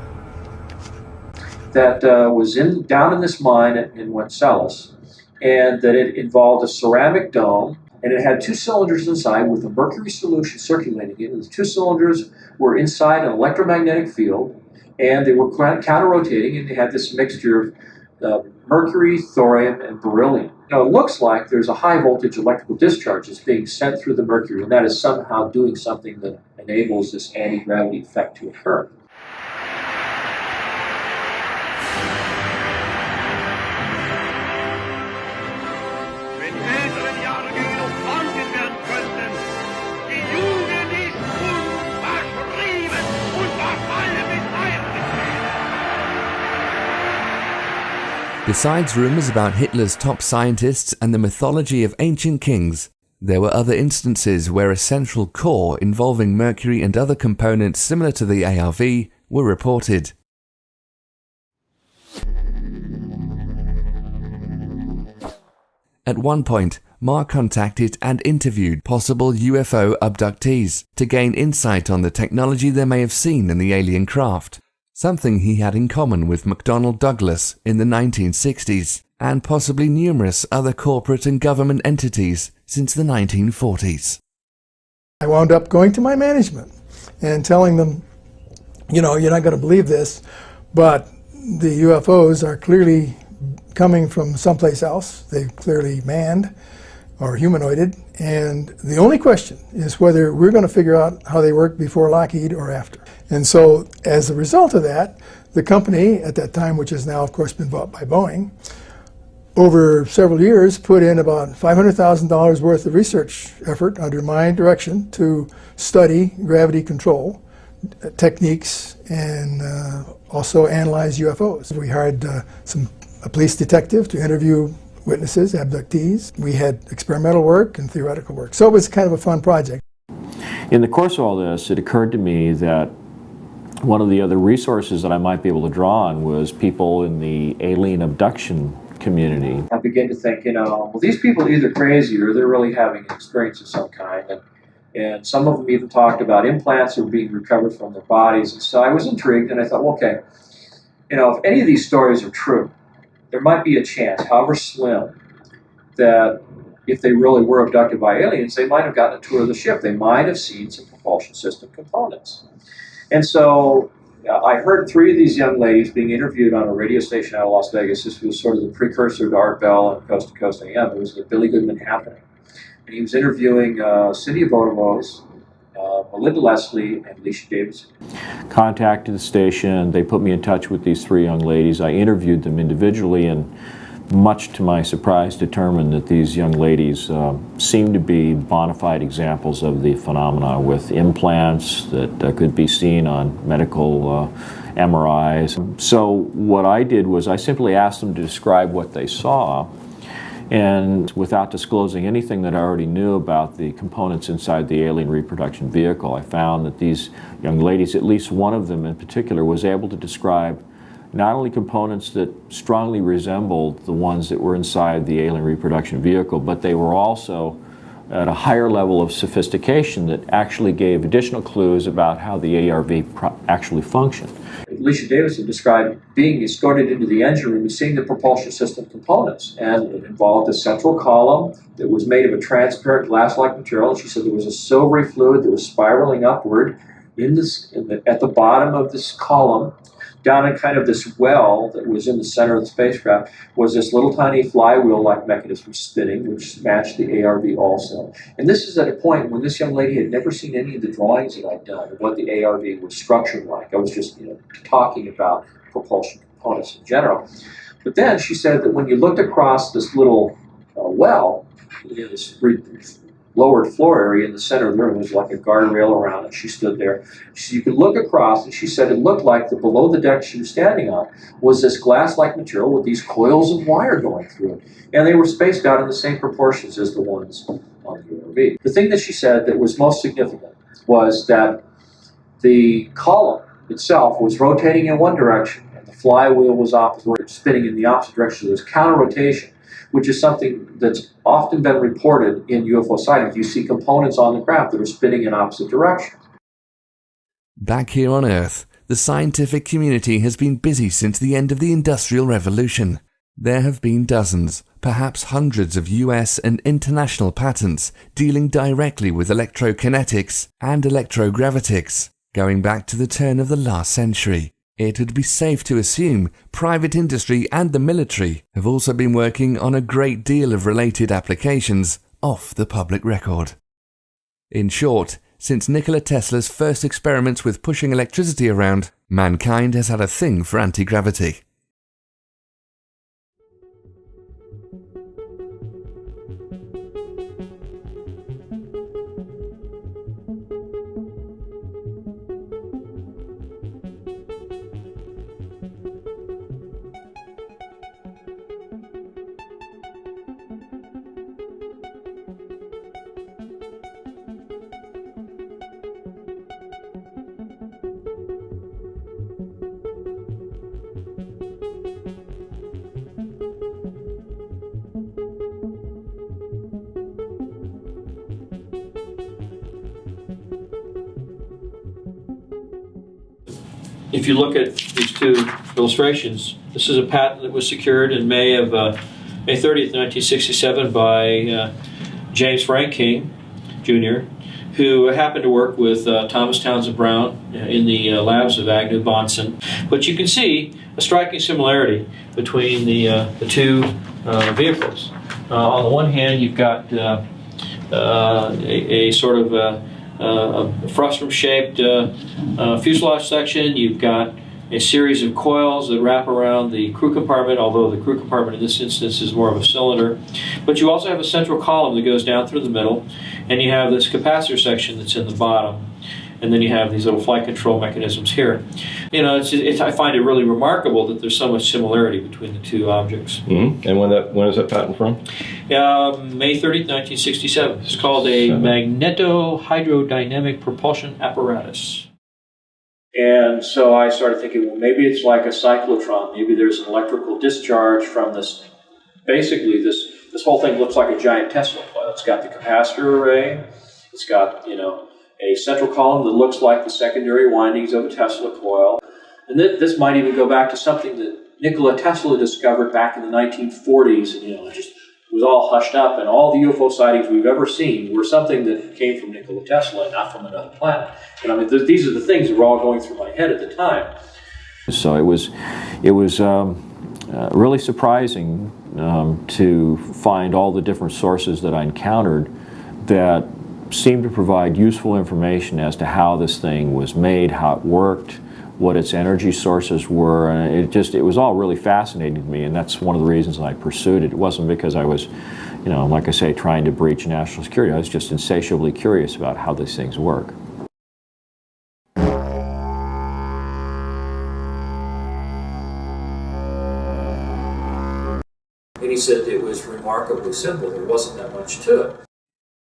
That was down in this mine in Wenceslas, and that it involved a ceramic dome, and it had two cylinders inside with a mercury solution circulating in it. The two cylinders were inside an electromagnetic field, and they were counter-rotating, and they had this mixture of mercury, thorium, and beryllium. Now, it looks like there's a high-voltage electrical discharge that's being sent through the mercury, and that is somehow doing something that enables this anti-gravity effect to occur. Besides rumors about Hitler's top scientists and the mythology of ancient kings, there were other instances where a central core involving mercury and other components similar to the ARV were reported. At one point, Mark contacted and interviewed possible UFO abductees to gain insight on the technology they may have seen in the alien craft, something he had in common with McDonnell Douglas in the 1960s and possibly numerous other corporate and government entities since the 1940s. I wound up going to my management and telling them, you know, you're not going to believe this, but the UFOs are clearly coming from someplace else. They're clearly manned or humanoided, and the only question is whether we're going to figure out how they work before Lockheed or after. And so as a result of that, the company at that time, which has now of course been bought by Boeing, over several years put in about $500,000 worth of research effort under my direction to study gravity control techniques and also analyze UFOs. We hired a police detective to interview witnesses, abductees. We had experimental work and theoretical work. So it was kind of a fun project. In the course of all this, it occurred to me that one of the other resources that I might be able to draw on was people in the alien abduction community. I began to think, well, these people are either crazy or they're really having an experience of some kind. And some of them even talked about implants that were being recovered from their bodies. And so I was intrigued, and I thought, well, okay, if any of these stories are true, there might be a chance, however slim, that if they really were abducted by aliens, they might have gotten a tour of the ship. They might have seen some propulsion system components. And so I heard three of these young ladies being interviewed on a radio station out of Las Vegas. This was sort of the precursor to Art Bell and Coast to Coast AM. It was the Billy Goodman Happening. And he was interviewing Cindy Vodovos, Melinda Leslie, and Alicia Davidson. Contacted the station, they put me in touch with these three young ladies. I interviewed them individually and much to my surprise determined that these young ladies seemed to be bona fide examples of the phenomena with implants that could be seen on medical MRIs. So what I did was I simply asked them to describe what they saw, and without disclosing anything that I already knew about the components inside the alien reproduction vehicle, I found that these young ladies, at least one of them in particular, was able to describe not only components that strongly resembled the ones that were inside the alien reproduction vehicle, but they were also at a higher level of sophistication that actually gave additional clues about how the ARV actually functioned. Alicia Davidson described being escorted into the engine room and seeing the propulsion system components. And it involved a central column that was made of a transparent glass-like material. She said there was a silvery fluid that was spiraling upward at the bottom of this column. Down in kind of this well that was in the center of the spacecraft was this little tiny flywheel-like mechanism spinning, which matched the ARV also. And this is at a point when this young lady had never seen any of the drawings that I'd done of what the ARV was structured like. I was just talking about propulsion components in general. But then she said that when you looked across this little well, this lowered floor area in the center of the room, was like a guardrail around it. She stood there. So you could look across, and she said it looked like below the deck she was standing on was this glass-like material with these coils of wire going through it. And they were spaced out in the same proportions as the ones on the ARV. The thing that she said that was most significant was that the column itself was rotating in one direction, and the flywheel was spinning in the opposite direction. There was counter-rotation, which is something that's often been reported in UFO sightings. You see components on the craft that are spinning in opposite directions. Back here on Earth, the scientific community has been busy since the end of the Industrial Revolution. There have been dozens, perhaps hundreds of US and international patents dealing directly with electrokinetics and electrogravitics, going back to the turn of the last century. It would be safe to assume private industry and the military have also been working on a great deal of related applications off the public record. In short, since Nikola Tesla's first experiments with pushing electricity around, mankind has had a thing for anti-gravity. if you look at these two illustrations, this is a patent that was secured in May 30th, 1967 by James Frank King, Jr., who happened to work with Thomas Townsend Brown in the labs of Agnew Bonson. But you can see a striking similarity between the two vehicles. On the one hand, you've got a sort of a frustrum-shaped fuselage section. You've got a series of coils that wrap around the crew compartment, although the crew compartment in this instance is more of a cylinder. But you also have a central column that goes down through the middle, and you have this capacitor section that's in the bottom. And then you have these little flight control mechanisms here. You know, I find it really remarkable that there's so much similarity between the two objects. Mm-hmm. And when is that patent from? May 30th, 1967. It's called a magneto-hydrodynamic propulsion apparatus. And so I started thinking, well, maybe it's like a cyclotron. Maybe there's an electrical discharge from this. Basically, this whole thing looks like a giant Tesla coil. It's got the capacitor array. It's got, you know, a central column that looks like the secondary windings of a Tesla coil. And this might even go back to something that Nikola Tesla discovered back in the 1940s, and, you know, it just was all hushed up, and all the UFO sightings we've ever seen were something that came from Nikola Tesla and not from another planet. And I mean, these are the things that were all going through my head at the time. So it was really surprising to find all the different sources that I encountered that seemed to provide useful information as to how this thing was made, how it worked, what its energy sources were, and it was all really fascinating to me, and that's one of the reasons I pursued it. It wasn't because I was, you know, like I say, trying to breach national security. I was just insatiably curious about how these things work. And he said it was remarkably simple. There wasn't that much to it.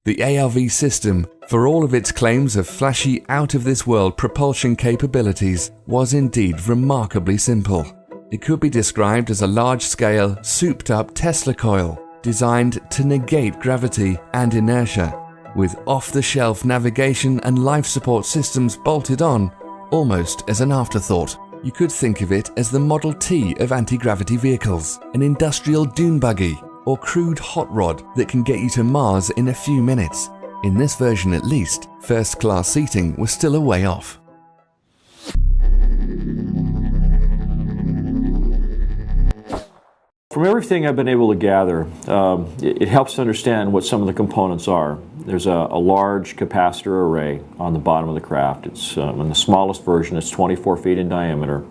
The ARV system, for all of its claims of flashy, out-of-this-world propulsion capabilities, was indeed remarkably simple. It could be described as a large-scale, souped-up Tesla coil, designed to negate gravity and inertia, with off-the-shelf navigation and life support systems bolted on, almost as an afterthought. You could think of it as the Model T of anti-gravity vehicles, an industrial dune buggy, or crude hot rod that can get you to Mars in a few minutes. In this version at least, first-class seating was still a way off. From everything I've been able to gather, it helps to understand what some of the components are. There's a large capacitor array on the bottom of the craft. It's in the smallest version, it's 24 feet in diameter.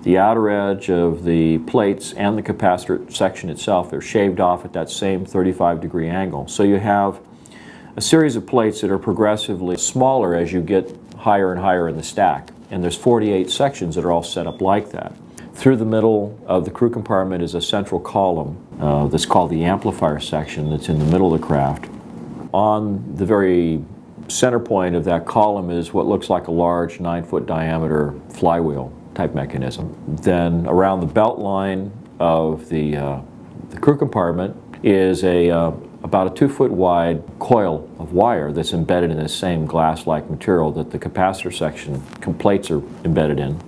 The outer edge of the plates and the capacitor section itself are shaved off at that same 35-degree angle. So you have a series of plates that are progressively smaller as you get higher and higher in the stack. And there's 48 sections that are all set up like that. Through the middle of the crew compartment is a central column that's called the amplifier section that's in the middle of the craft. On the very center point of that column is what looks like a large 9-foot diameter flywheel type mechanism. Then around the belt line of the crew compartment is about a 2-foot wide coil of wire that's embedded in the same glass-like material that the capacitor section plates are embedded in.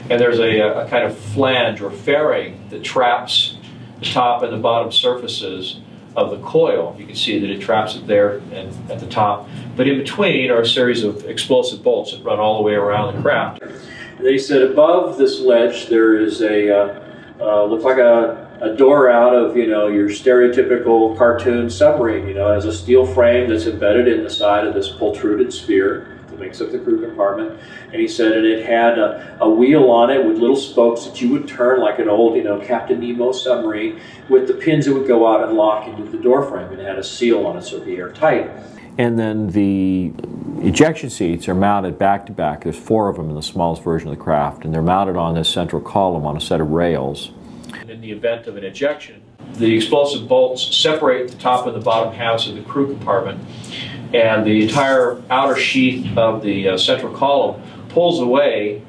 And there's a kind of flange or fairing that traps the top and the bottom surfaces of the coil. You can see that it traps it there and at the top. But in between are a series of explosive bolts that run all the way around the craft. They said above this ledge there is looks like a door out of, you know, your stereotypical cartoon submarine. You know, it has a steel frame that's embedded in the side of this protruded sphere that makes up the crew compartment. And he said, and it had a wheel on it with little spokes that you would turn like an old, you know, Captain Nemo submarine, with the pins that would go out and lock into the door frame, and it had a seal on it so it'd be airtight. And then the ejection seats are mounted back to back. There's 4 of them in the smallest version of the craft, and they're mounted on this central column on a set of rails. And in the event of an ejection, the explosive bolts separate the top and the bottom halves of the crew compartment, and the entire outer sheath of the central column pulls away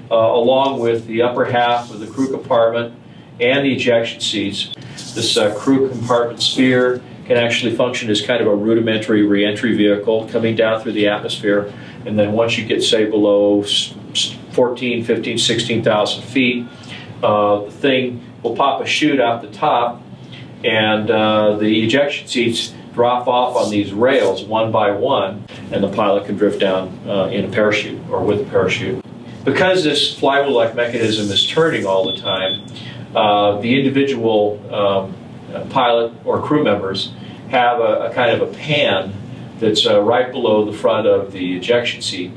along with the upper half of the crew compartment and the ejection seats. This crew compartment sphere can actually function as kind of a rudimentary re-entry vehicle coming down through the atmosphere, and then once you get, say, below 4 14, 15, 16,000 feet. The thing will pop a chute out the top, and the ejection seats drop off on these rails one by one, and the pilot can drift down in a parachute or with a parachute. Because this flywheel-like mechanism is turning all the time, the individual pilot or crew members have a kind of a pan that's right below the front of the ejection seat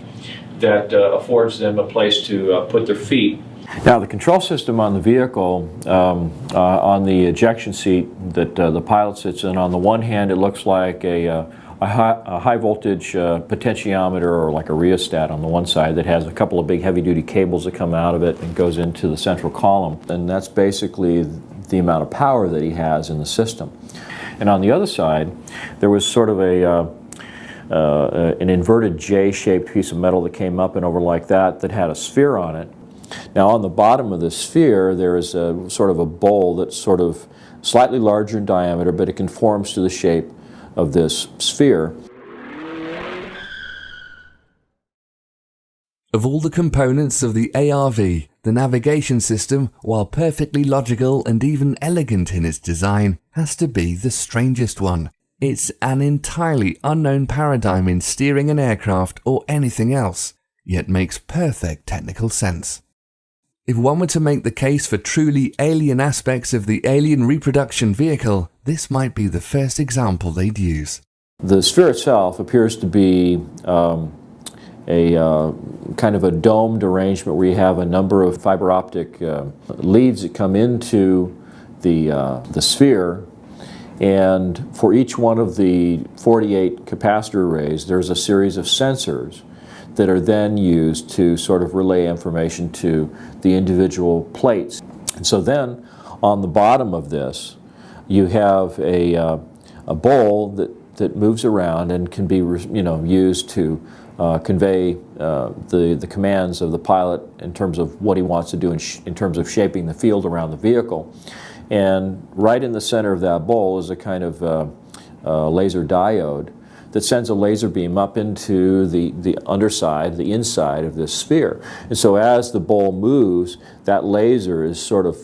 that affords them a place to put their feet. Now, the control system on the vehicle, on the ejection seat that the pilot sits in, on the one hand it looks like a high voltage potentiometer, or like a rheostat on the one side, that has a couple of big heavy duty cables that come out of it and goes into the central column. And that's basically the amount of power that he has in the system. And on the other side, there was sort of an inverted J-shaped piece of metal that came up and over like that had a sphere on it. Now, on the bottom of the sphere, there is a sort of a bowl that's sort of slightly larger in diameter, but it conforms to the shape of this sphere. Of all the components of the ARV, the navigation system, while perfectly logical and even elegant in its design, has to be the strangest one. It's an entirely unknown paradigm in steering an aircraft or anything else, yet makes perfect technical sense. If one were to make the case for truly alien aspects of the alien reproduction vehicle, this might be the first example they'd use. The sphere itself appears to be a kind of a domed arrangement where you have a number of fiber optic leads that come into the sphere, and for each one of the 48 capacitor arrays there's a series of sensors that are then used to sort of relay information to the individual plates. And so then on the bottom of this you have a bowl that moves around and can be used to convey the commands of the pilot in terms of what he wants to do in terms of shaping the field around the vehicle. And right in the center of that bowl is a kind of laser diode that sends a laser beam up into the underside, the inside of this sphere. And so as the bowl moves, that laser is sort of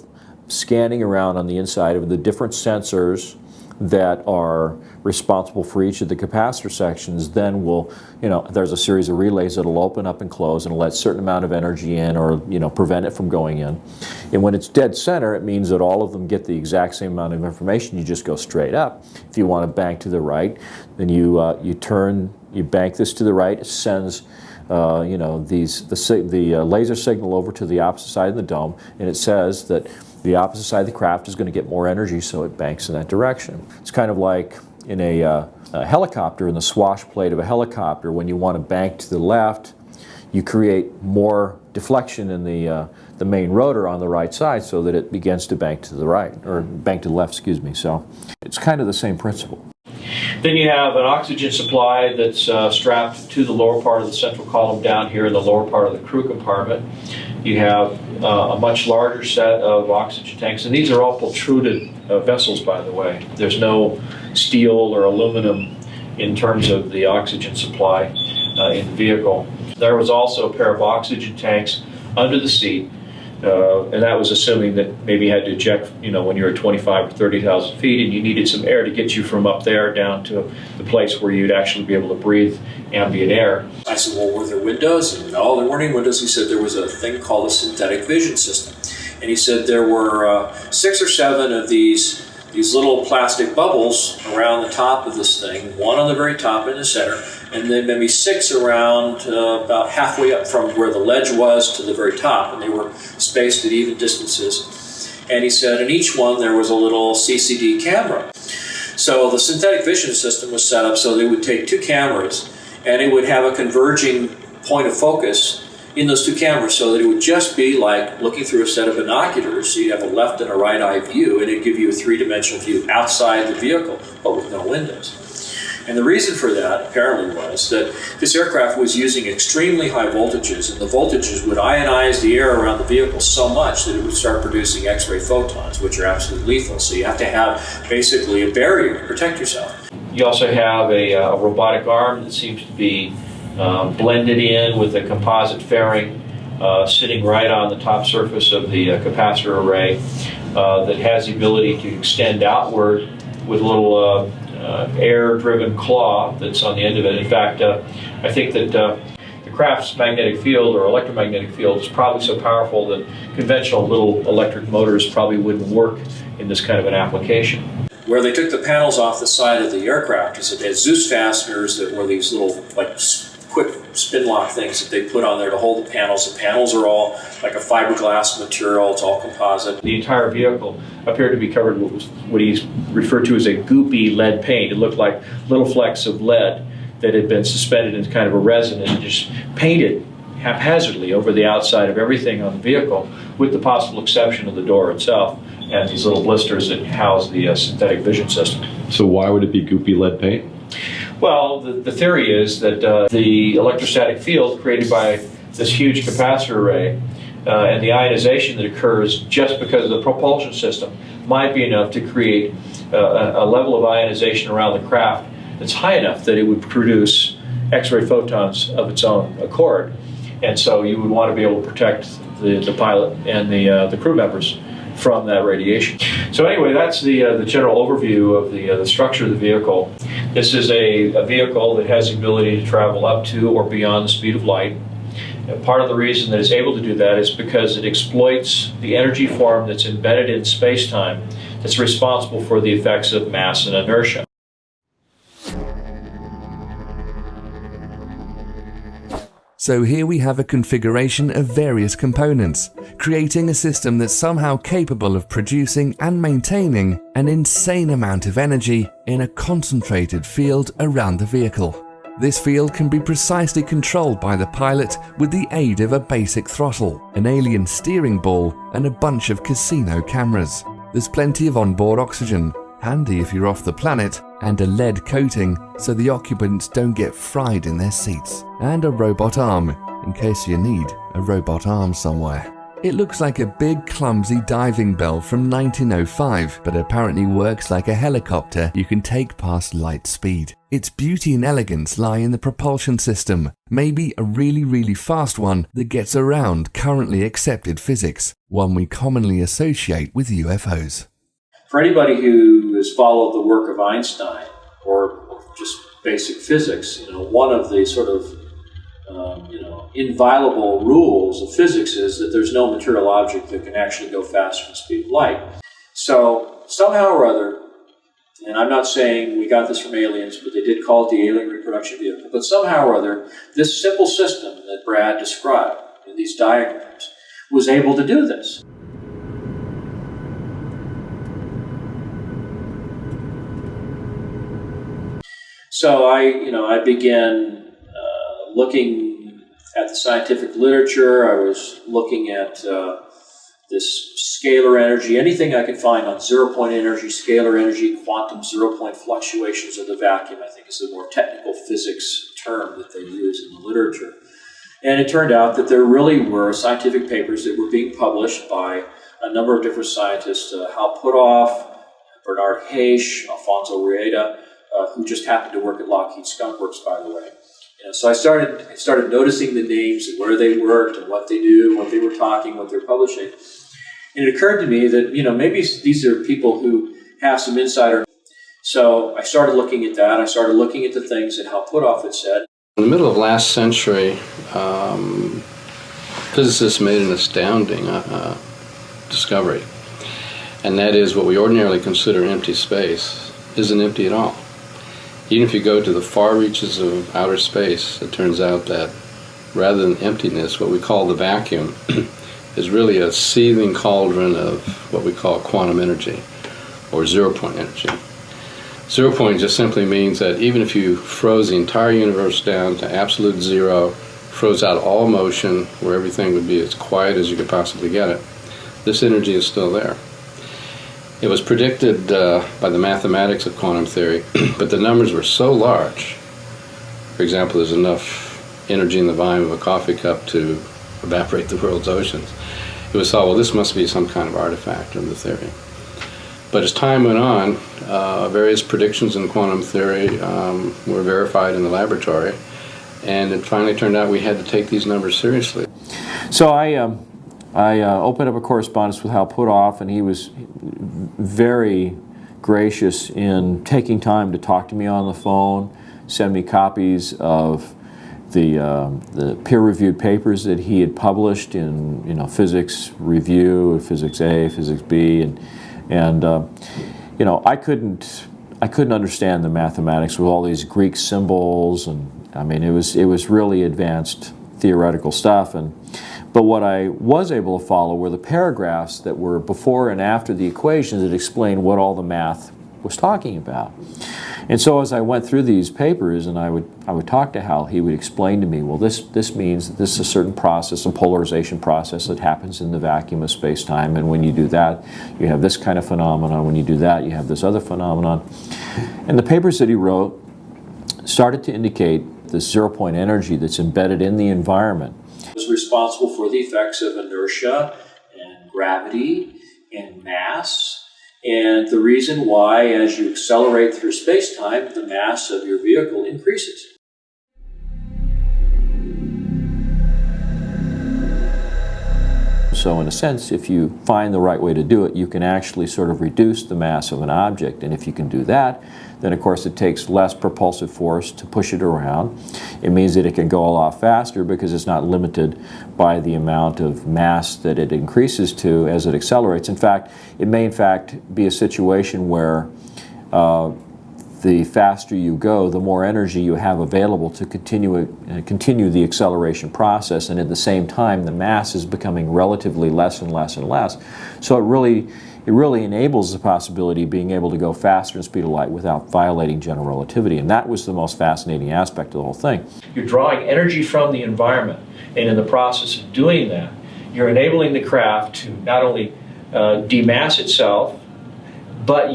scanning around on the inside of the different sensors that are responsible for each of the capacitor sections. Then will, there's a series of relays that'll open up and close and let a certain amount of energy in, or prevent it from going in. And when it's dead center, it means that all of them get the exact same amount of information. You just go straight up. If you want to bank to the right, then you bank this to the right. It sends the laser signal over to the opposite side of the dome, and it says that the opposite side of the craft is going to get more energy, so it banks in that direction. It's kind of like in a helicopter, in the swash plate of a helicopter. When you want to bank to the left, you create more deflection in the main rotor on the right side so that it begins to bank to the right, or bank to the left, excuse me. So it's kind of the same principle. Then you have an oxygen supply that's strapped to the lower part of the central column down here in the lower part of the crew compartment. You have a much larger set of oxygen tanks, and these are all protruded vessels, by the way. There's no steel or aluminum in terms of the oxygen supply in the vehicle. There was also a pair of oxygen tanks under the seat, and that was assuming that maybe you had to eject, when you're at 25 or 30,000 feet, and you needed some air to get you from up there down to the place where you'd actually be able to breathe ambient air. I said, well, were there windows? And no, there weren't any windows. He said there was a thing called a synthetic vision system. And he said there were 6 or 7 of these little plastic bubbles around the top of this thing, one on the very top in the center, and then maybe 6 around about halfway up from where the ledge was to the very top, and they were spaced at even distances. And he said in each one there was a little CCD camera. So the synthetic vision system was set up so they would take 2 cameras and it would have a converging point of focus in those 2 cameras, so that it would just be like looking through a set of binoculars. So you'd have a left and a right eye view, and it'd give you a 3-dimensional view outside the vehicle, but with no windows. And the reason for that, apparently, was that this aircraft was using extremely high voltages, and the voltages would ionize the air around the vehicle so much that it would start producing X-ray photons, which are absolutely lethal. So you have to have basically a barrier to protect yourself. You also have a robotic arm that seems to be blended in with a composite fairing sitting right on the top surface of the capacitor array that has the ability to extend outward with a little air-driven claw that's on the end of it. In fact, I think that the craft's magnetic field or electromagnetic field is probably so powerful that conventional little electric motors probably wouldn't work in this kind of an application. Where they took the panels off the side of the aircraft is that they had Zeus fasteners that were these little, like, quick spin lock things that they put on there to hold the panels. The panels are all like a fiberglass material, it's all composite. The entire vehicle appeared to be covered with what he's referred to as a goopy lead paint. It looked like little flecks of lead that had been suspended in kind of a resin and just painted haphazardly over the outside of everything on the vehicle, with the possible exception of the door itself and these little blisters that house the synthetic vision system. So why would it be goopy lead paint? Well, the theory is that the electrostatic field created by this huge capacitor array and the ionization that occurs just because of the propulsion system might be enough to create a level of ionization around the craft that's high enough that it would produce X-ray photons of its own accord. And so you would want to be able to protect the pilot and the crew members from that radiation. So anyway, that's the general overview of the structure of the vehicle. This is a vehicle that has the ability to travel up to or beyond the speed of light. And part of the reason that it's able to do that is because it exploits the energy form that's embedded in space-time that's responsible for the effects of mass and inertia. So here we have a configuration of various components, creating a system that's somehow capable of producing and maintaining an insane amount of energy in a concentrated field around the vehicle. This field can be precisely controlled by the pilot with the aid of a basic throttle, an alien steering ball, and a bunch of casino cameras. There's plenty of onboard oxygen, handy if you're off the planet, and a lead coating so the occupants don't get fried in their seats, and a robot arm in case you need a robot arm somewhere. It looks like a big clumsy diving bell from 1905, but apparently works like a helicopter you can take past light speed. Its beauty and elegance lie in the propulsion system, maybe a really fast one that gets around currently accepted physics, one we commonly associate with UFOs. For anybody who has followed the work of Einstein or just basic physics, one of the sort of inviolable rules of physics is that there's no material object that can actually go faster than the speed of light. So somehow or other, and I'm not saying we got this from aliens, but they did call it the alien reproduction vehicle, but somehow or other, this simple system that Brad described in these diagrams was able to do this. So I began looking at the scientific literature. I was looking at this scalar energy, anything I could find on zero-point energy, scalar energy, quantum zero-point fluctuations of the vacuum, I think is a more technical physics term that they use in the literature. And it turned out that there really were scientific papers that were being published by a number of different scientists, Hal Puthoff, Bernard Hayes, Alfonso Rueda, who just happened to work at Lockheed Skunk Works, by the way. So I started noticing the names and where they worked and what they do, what they were talking, what they were publishing. And it occurred to me that, maybe these are people who have some insider. So I started looking at that. I started looking at the things that Hal Puthoff had said. In the middle of last century, physicists made an astounding discovery. And that is what we ordinarily consider empty space isn't empty at all. Even if you go to the far reaches of outer space, it turns out that rather than emptiness, what we call the vacuum is really a seething cauldron of what we call quantum energy, or zero-point energy. Zero point just simply means that even if you froze the entire universe down to absolute zero, froze out all motion, where everything would be as quiet as you could possibly get it, this energy is still there. It was predicted by the mathematics of quantum theory, but the numbers were so large. For example, there's enough energy in the volume of a coffee cup to evaporate the world's oceans. It was thought, well, this must be some kind of artifact of the theory. But as time went on, various predictions in quantum theory were verified in the laboratory, and it finally turned out we had to take these numbers seriously. So I opened up a correspondence with Hal Puthoff, and he was very gracious in taking time to talk to me on the phone, send me copies of the peer-reviewed papers that he had published in Physics Review, Physics A, Physics B, and I couldn't understand the mathematics with all these Greek symbols, and I mean it was really advanced theoretical stuff, but what I was able to follow were the paragraphs that were before and after the equations that explained what all the math was talking about. And so as I went through these papers and I would talk to Hal, he would explain to me, well, this means that this is a certain process, a polarization process that happens in the vacuum of space-time, and when you do that, you have this kind of phenomenon. When you do that, you have this other phenomenon. And the papers that he wrote started to indicate the zero-point energy that's embedded in the environment. Is responsible for the effects of inertia and gravity and mass, and the reason why, as you accelerate through space-time, the mass of your vehicle increases. So in a sense, if you find the right way to do it, you can actually sort of reduce the mass of an object. And if you can do that, then of course it takes less propulsive force to push it around. It means that it can go a lot faster because it's not limited by the amount of mass that it increases to as it accelerates. In fact, it may in fact be a situation where the faster you go, the more energy you have available to continue the acceleration process, and at the same time the mass is becoming relatively less and less and less. So it really enables the possibility of being able to go faster than the speed of light without violating general relativity, and that was the most fascinating aspect of the whole thing. You're drawing energy from the environment, and in the process of doing that, you're enabling the craft to not only demass itself, but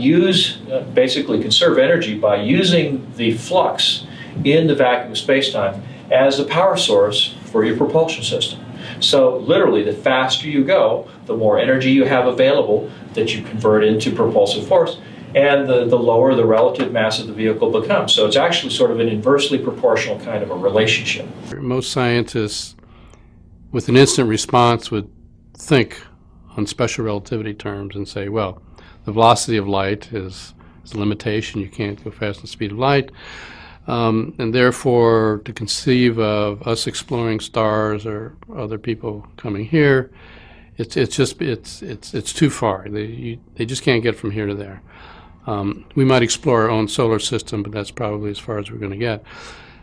basically conserve energy by using the flux in the vacuum of space-time as the power source for your propulsion system. So literally, the faster you go, the more energy you have available that you convert into propulsive force, and the lower the relative mass of the vehicle becomes. So it's actually sort of an inversely proportional kind of a relationship. Most scientists, with an instant response, would think on special relativity terms and say, well, the velocity of light is a limitation. You can't go faster than the speed of light. And therefore, to conceive of us exploring stars or other people coming here, it's too far. They just can't get from here to there. We might explore our own solar system, but that's probably as far as we're going to get.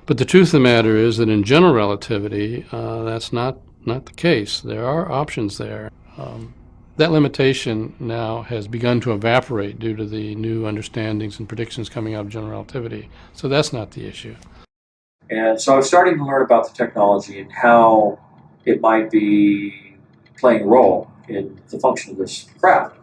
But the truth of the matter is that in general relativity, that's not the case. There are options there. That limitation now has begun to evaporate due to the new understandings and predictions coming out of general relativity. So that's not the issue. And so I was starting to learn about the technology and how it might be playing a role in the function of this craft.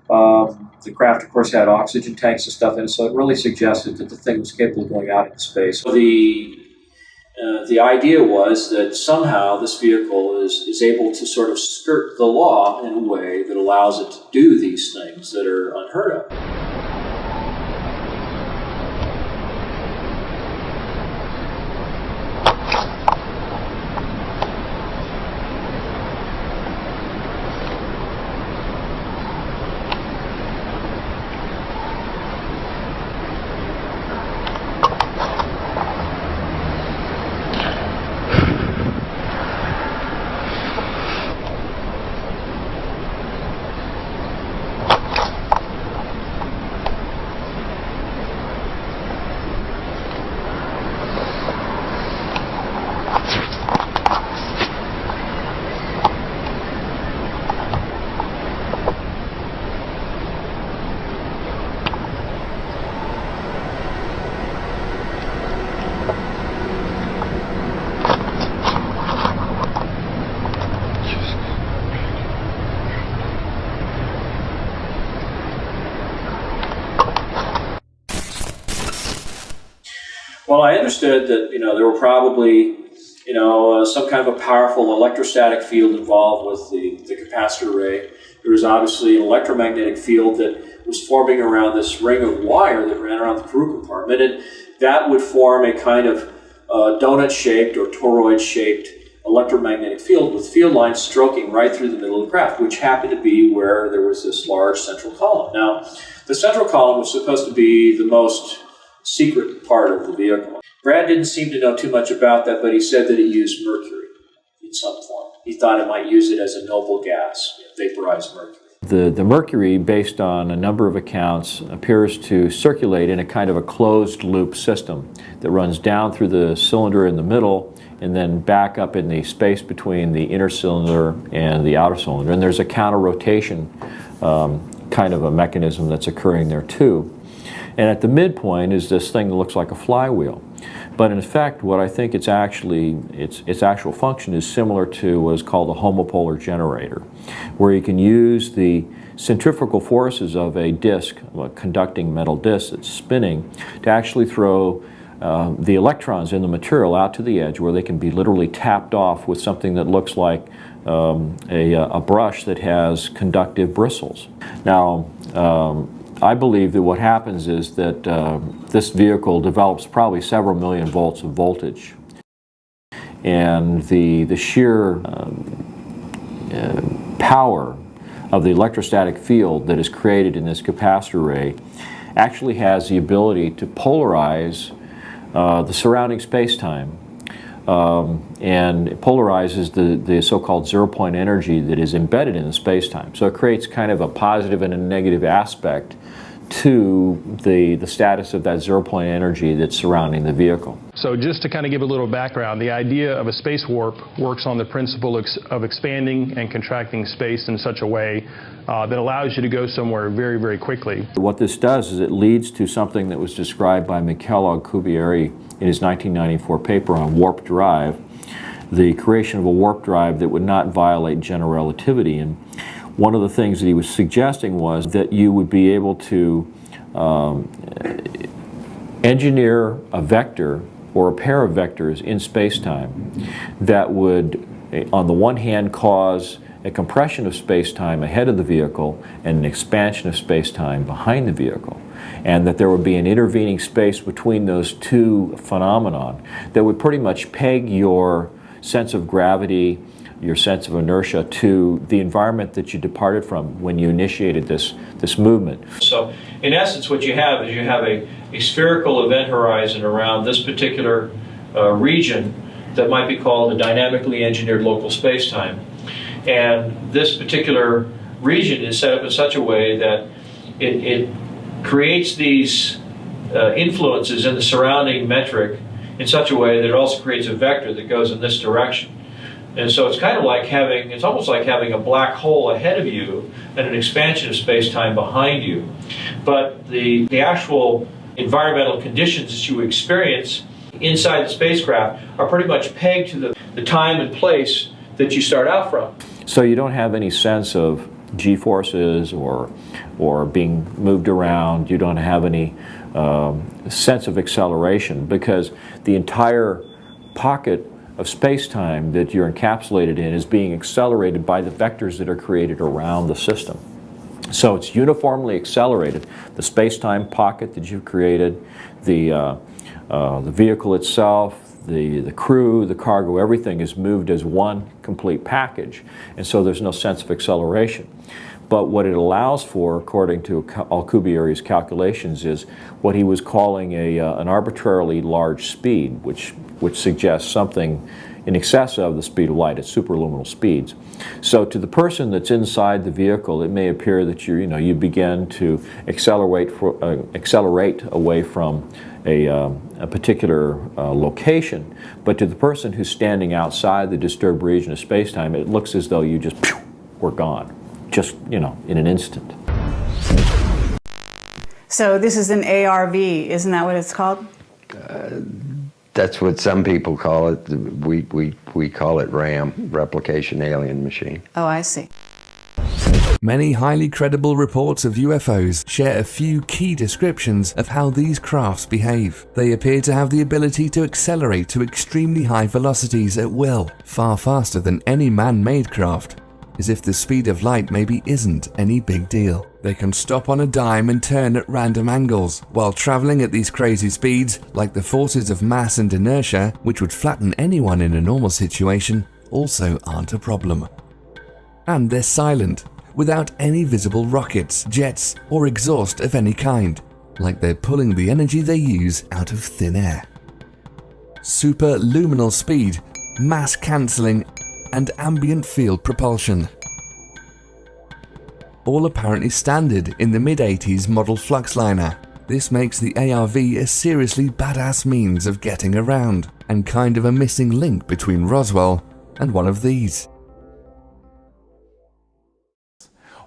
The craft, of course, had oxygen tanks and stuff in it, so it really suggested that the thing was capable of going out into space. So the idea was that somehow this vehicle is able to sort of skirt the law in a way that allows it to do these things that are unheard of. Well, I understood that, there were probably, some kind of a powerful electrostatic field involved with the capacitor array. There was obviously an electromagnetic field that was forming around this ring of wire that ran around the crew compartment, and that would form a kind of donut-shaped or toroid-shaped electromagnetic field with field lines stroking right through the middle of the craft, which happened to be where there was this large central column. Now, the central column was supposed to be the most secret part of the vehicle. Brad didn't seem to know too much about that, but he said that it used mercury in some form. He thought it might use it as a noble gas, vaporized mercury. The mercury, based on a number of accounts, appears to circulate in a kind of a closed loop system that runs down through the cylinder in the middle and then back up in the space between the inner cylinder and the outer cylinder. And there's a counter-rotation kind of a mechanism that's occurring there too. And at the midpoint is this thing that looks like a flywheel. But in effect, what I think its actual function is similar to what is called a homopolar generator, where you can use the centrifugal forces of a disc, a conducting metal disc that's spinning, to actually throw the electrons in the material out to the edge, where they can be literally tapped off with something that looks like a brush that has conductive bristles. Now, I believe that what happens is that this vehicle develops probably several million volts of voltage. And the sheer power of the electrostatic field that is created in this capacitor array actually has the ability to polarize the surrounding space-time. And it polarizes the so-called zero-point energy that is embedded in the space-time. So it creates kind of a positive and a negative aspect to the status of that zero-point energy that's surrounding the vehicle. So just to kind of give a little background, the idea of a space warp works on the principle of expanding and contracting space in such a way that allows you to go somewhere very, very quickly. What this does is it leads to something that was described by Michel Alcubierre in his 1994 paper on warp drive, the creation of a warp drive that would not violate general relativity. And one of the things that he was suggesting was that you would be able to engineer a vector or a pair of vectors in space-time that would, on the one hand, cause a compression of space-time ahead of the vehicle and an expansion of space-time behind the vehicle, and that there would be an intervening space between those two phenomenon that would pretty much peg your sense of gravity, your sense of inertia to the environment that you departed from when you initiated this movement. So in essence what you have is you have a spherical event horizon around this particular region that might be called a dynamically engineered local space-time. And this particular region is set up in such a way that it creates these influences in the surrounding metric in such a way that it also creates a vector that goes in this direction. And so it's kind of like having, it's almost like having a black hole ahead of you and an expansion of space-time behind you. But the actual environmental conditions that you experience inside the spacecraft are pretty much pegged to the time and place that you start out from. So you don't have any sense of g-forces or being moved around. You don't have any sense of acceleration, because the entire pocket of space-time that you're encapsulated in is being accelerated by the vectors that are created around the system. So it's uniformly accelerated. The space-time pocket that you've created, the vehicle itself, the crew, the cargo, everything is moved as one complete package, and so there's no sense of acceleration. But what it allows for, according to Alcubierre's calculations, is what he was calling an arbitrarily large speed, which suggests something in excess of the speed of light at superluminal speeds. So to the person that's inside the vehicle, it may appear that you begin to accelerate away from a particular location, but to the person who's standing outside the disturbed region of space-time, it looks as though you just were gone, just in an instant. So this is an ARV, isn't that what it's called? That's what some people call it. We call it RAM, Replication Alien Machine. Oh, I see. Many highly credible reports of UFOs share a few key descriptions of how these crafts behave. They appear to have the ability to accelerate to extremely high velocities at will, far faster than any man-made craft, as if the speed of light maybe isn't any big deal. They can stop on a dime and turn at random angles, while traveling at these crazy speeds, like the forces of mass and inertia, which would flatten anyone in a normal situation, also aren't a problem. And they're silent, without any visible rockets, jets, or exhaust of any kind, like they're pulling the energy they use out of thin air. Superluminal speed, mass cancelling, and ambient field propulsion. All apparently standard in the mid-80s model Fluxliner. This makes the ARV a seriously badass means of getting around, and kind of a missing link between Roswell and one of these.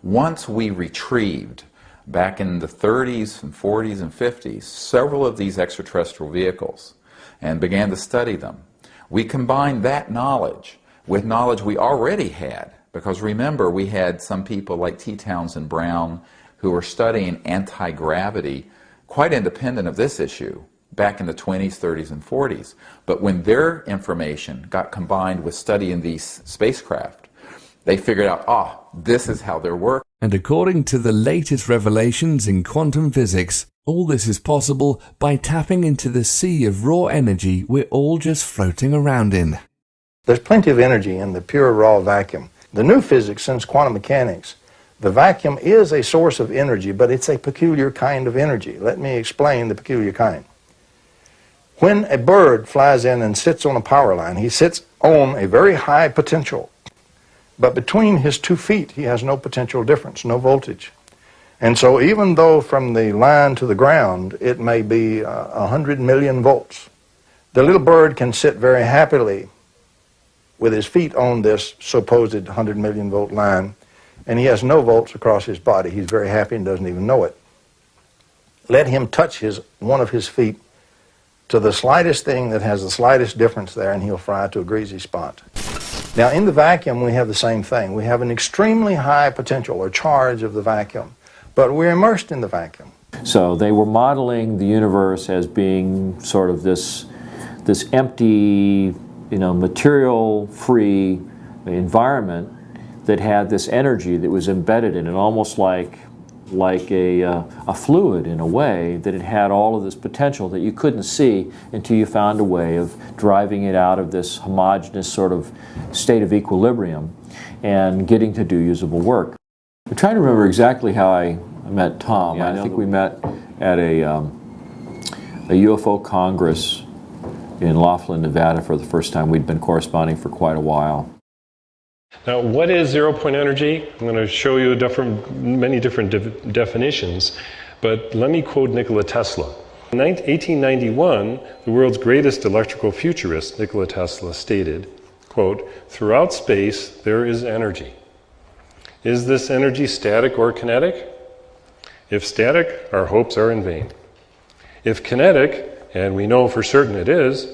Once we retrieved, back in the 30s and 40s and 50s, several of these extraterrestrial vehicles and began to study them, we combined that knowledge with knowledge we already had. Because remember, we had some people like T. Townsend Brown who were studying anti-gravity, quite independent of this issue, back in the 20s, 30s, and 40s. But when their information got combined with studying these spacecraft, they figured out, this is how they're working. And according to the latest revelations in quantum physics, all this is possible by tapping into the sea of raw energy we're all just floating around in. There's plenty of energy in the pure raw vacuum. The new physics since quantum mechanics, the vacuum is a source of energy, but it's a peculiar kind of energy. Let me explain the peculiar kind. When a bird flies in and sits on a power line, he sits on a very high potential. But between his 2 feet, he has no potential difference, no voltage. And so even though from the line to the ground, it may be 100 million volts, the little bird can sit very happily with his feet on this supposed 100 million volt line, and he has no volts across his body. He's very happy and doesn't even know it. Let him touch one of his feet to the slightest thing that has the slightest difference there, and he'll fry to a greasy spot. Now, in the vacuum, we have the same thing. We have an extremely high potential or charge of the vacuum, but we're immersed in the vacuum. So they were modeling the universe as being sort of this empty, material-free environment that had this energy that was embedded in it, almost like a fluid in a way, that it had all of this potential that you couldn't see until you found a way of driving it out of this homogeneous sort of state of equilibrium and getting to do usable work. I'm trying to remember exactly how I met Tom. I think we met at a UFO Congress in Laughlin, Nevada for the first time. We'd been corresponding for quite a while. Now, what is zero-point energy? I'm going to show you many different definitions, but let me quote Nikola Tesla. In 1891, the world's greatest electrical futurist, Nikola Tesla, stated, quote, "Throughout space, there is energy. Is this energy static or kinetic? If static, our hopes are in vain. If kinetic, and we know for certain it is,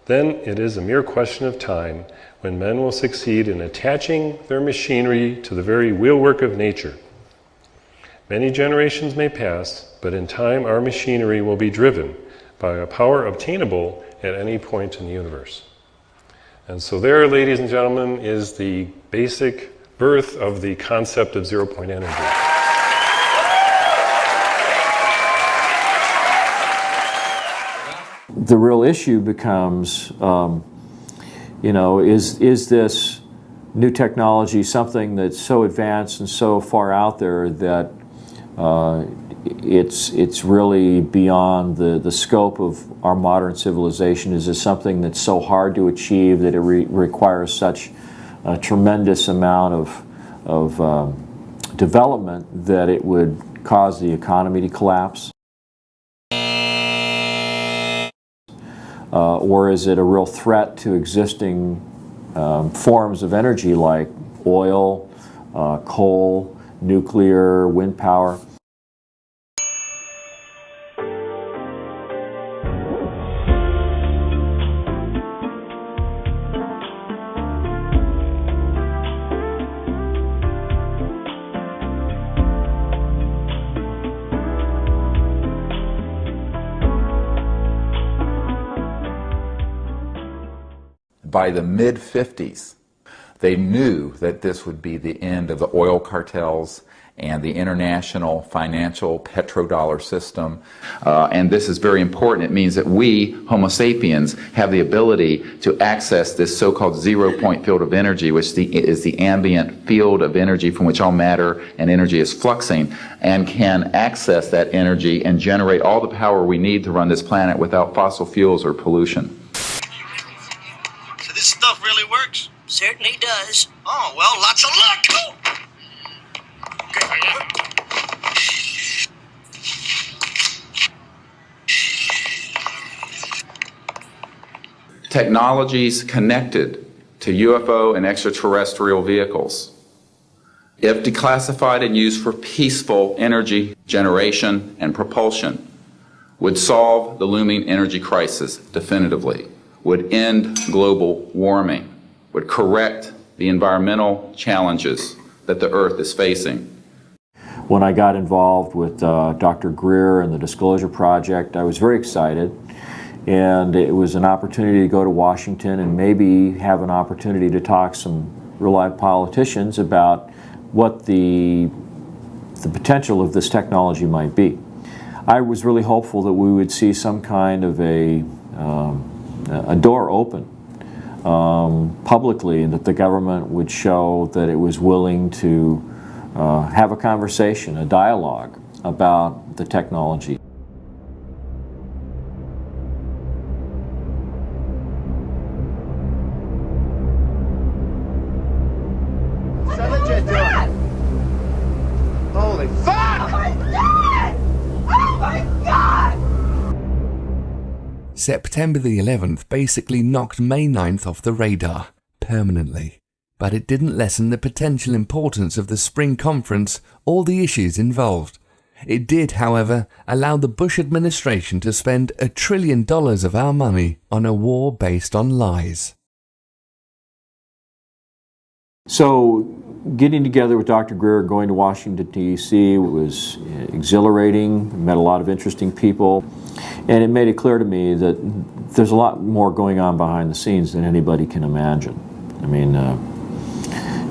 then it is a mere question of time when men will succeed in attaching their machinery to the very wheelwork of nature. Many generations may pass, but in time our machinery will be driven by a power obtainable at any point in the universe." And so there, ladies and gentlemen, is the basic birth of the concept of zero-point energy. The real issue becomes, is this new technology something that's so advanced and so far out there that it's really beyond the scope of our modern civilization? Is it something that's so hard to achieve that it requires such a tremendous amount of development that it would cause the economy to collapse? Or is it a real threat to existing forms of energy like oil, coal, nuclear, wind power? By the mid-50s, they knew that this would be the end of the oil cartels and the international financial petrodollar system. And this is very important. It means that we, Homo sapiens, have the ability to access this so-called zero-point field of energy, which is the ambient field of energy from which all matter and energy is fluxing, and can access that energy and generate all the power we need to run this planet without fossil fuels or pollution. So this stuff really works? Certainly does. Oh, well, lots of luck! Oh. Technologies connected to UFO and extraterrestrial vehicles, if declassified and used for peaceful energy generation and propulsion, would solve the looming energy crisis definitively, would end global warming, would correct the environmental challenges that the Earth is facing. When I got involved with Dr. Greer and the Disclosure Project, I was very excited. And it was an opportunity to go to Washington and maybe have an opportunity to talk some real live politicians about what the potential of this technology might be. I was really hopeful that we would see some kind of a door open publicly, and that the government would show that it was willing to have a conversation, a dialogue about the technology. Holy fuck! Oh my God! Oh my God! September the 11th basically knocked May 9th off the radar, permanently. But it didn't lessen the potential importance of the spring conference or the issues involved. It did, however, allow the Bush administration to spend $1 trillion of our money on a war based on lies. So, getting together with Dr. Greer, going to Washington, D.C. was exhilarating, met a lot of interesting people, and it made it clear to me that there's a lot more going on behind the scenes than anybody can imagine. I mean,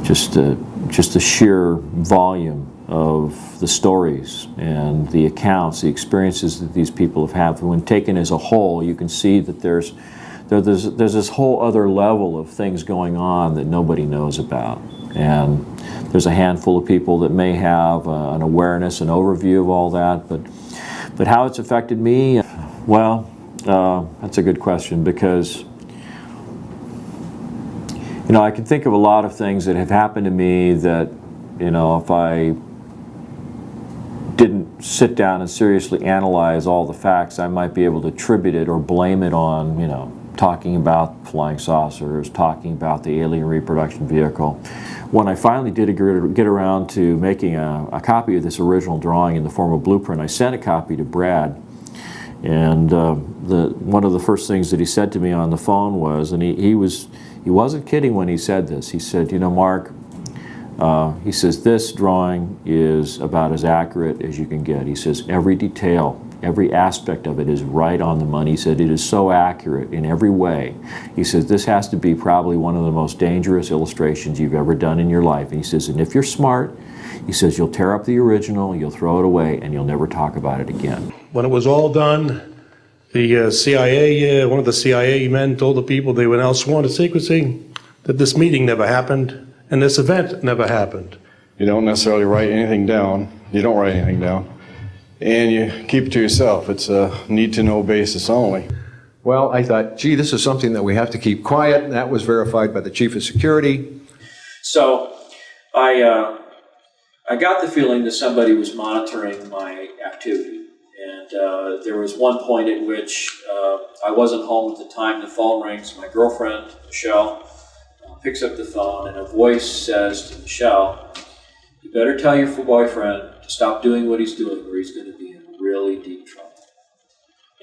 just the sheer volume of the stories and the accounts, the experiences that these people have had, when taken as a whole, you can see that there's this whole other level of things going on that nobody knows about. And there's a handful of people that may have an awareness, an overview of all that, but how it's affected me, well, that's a good question, because I can think of a lot of things that have happened to me that, if I didn't sit down and seriously analyze all the facts, I might be able to attribute it or blame it on, talking about flying saucers, talking about the alien reproduction vehicle. When I finally did get around to making a copy of this original drawing in the form of blueprint, I sent a copy to Brad. And one of the first things that he said to me on the phone was, and he wasn't kidding when he said this, he said, Mark, he says, this drawing is about as accurate as you can get. He says, every detail, every aspect of it is right on the money. He said, it is so accurate in every way. He says, this has to be probably one of the most dangerous illustrations you've ever done in your life. And he says, and if you're smart, he says, you'll tear up the original, you'll throw it away, and you'll never talk about it again. When it was all done, the CIA, one of the CIA men told the people they were now sworn to secrecy that this meeting never happened and this event never happened. You don't necessarily write anything down. You don't write anything down. And you keep it to yourself. It's a need-to-know basis only. Well, I thought, gee, this is something that we have to keep quiet, and that was verified by the Chief of Security. So I got the feeling that somebody was monitoring my activity. And there was one point at which I wasn't home at the time. The phone rings. My girlfriend, Michelle, picks up the phone, and a voice says to Michelle, you better tell your boyfriend to stop doing what he's doing, or he's going to be in really deep trouble.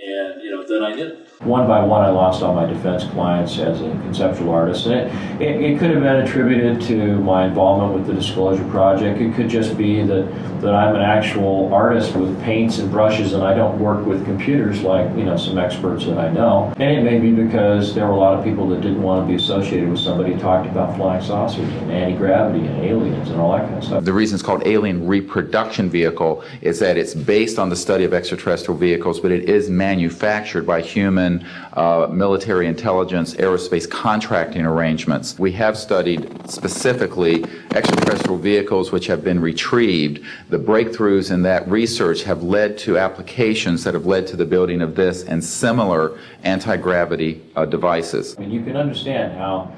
And, then I did. One by one, I lost all my defense clients as a conceptual artist. And it could have been attributed to my involvement with the Disclosure Project. It could just be that I'm an actual artist with paints and brushes, and I don't work with computers like, some experts that I know. And it may be because there were a lot of people that didn't want to be associated with somebody who talked about flying saucers and anti-gravity and aliens and all that kind of stuff. The reason it's called alien reproduction vehicle is that it's based on the study of extraterrestrial vehicles, but it is manufactured by human military intelligence, aerospace contracting arrangements. We have studied specifically extraterrestrial vehicles which have been retrieved. The breakthroughs in that research have led to applications that have led to the building of this and similar anti-gravity devices. I mean, you can understand how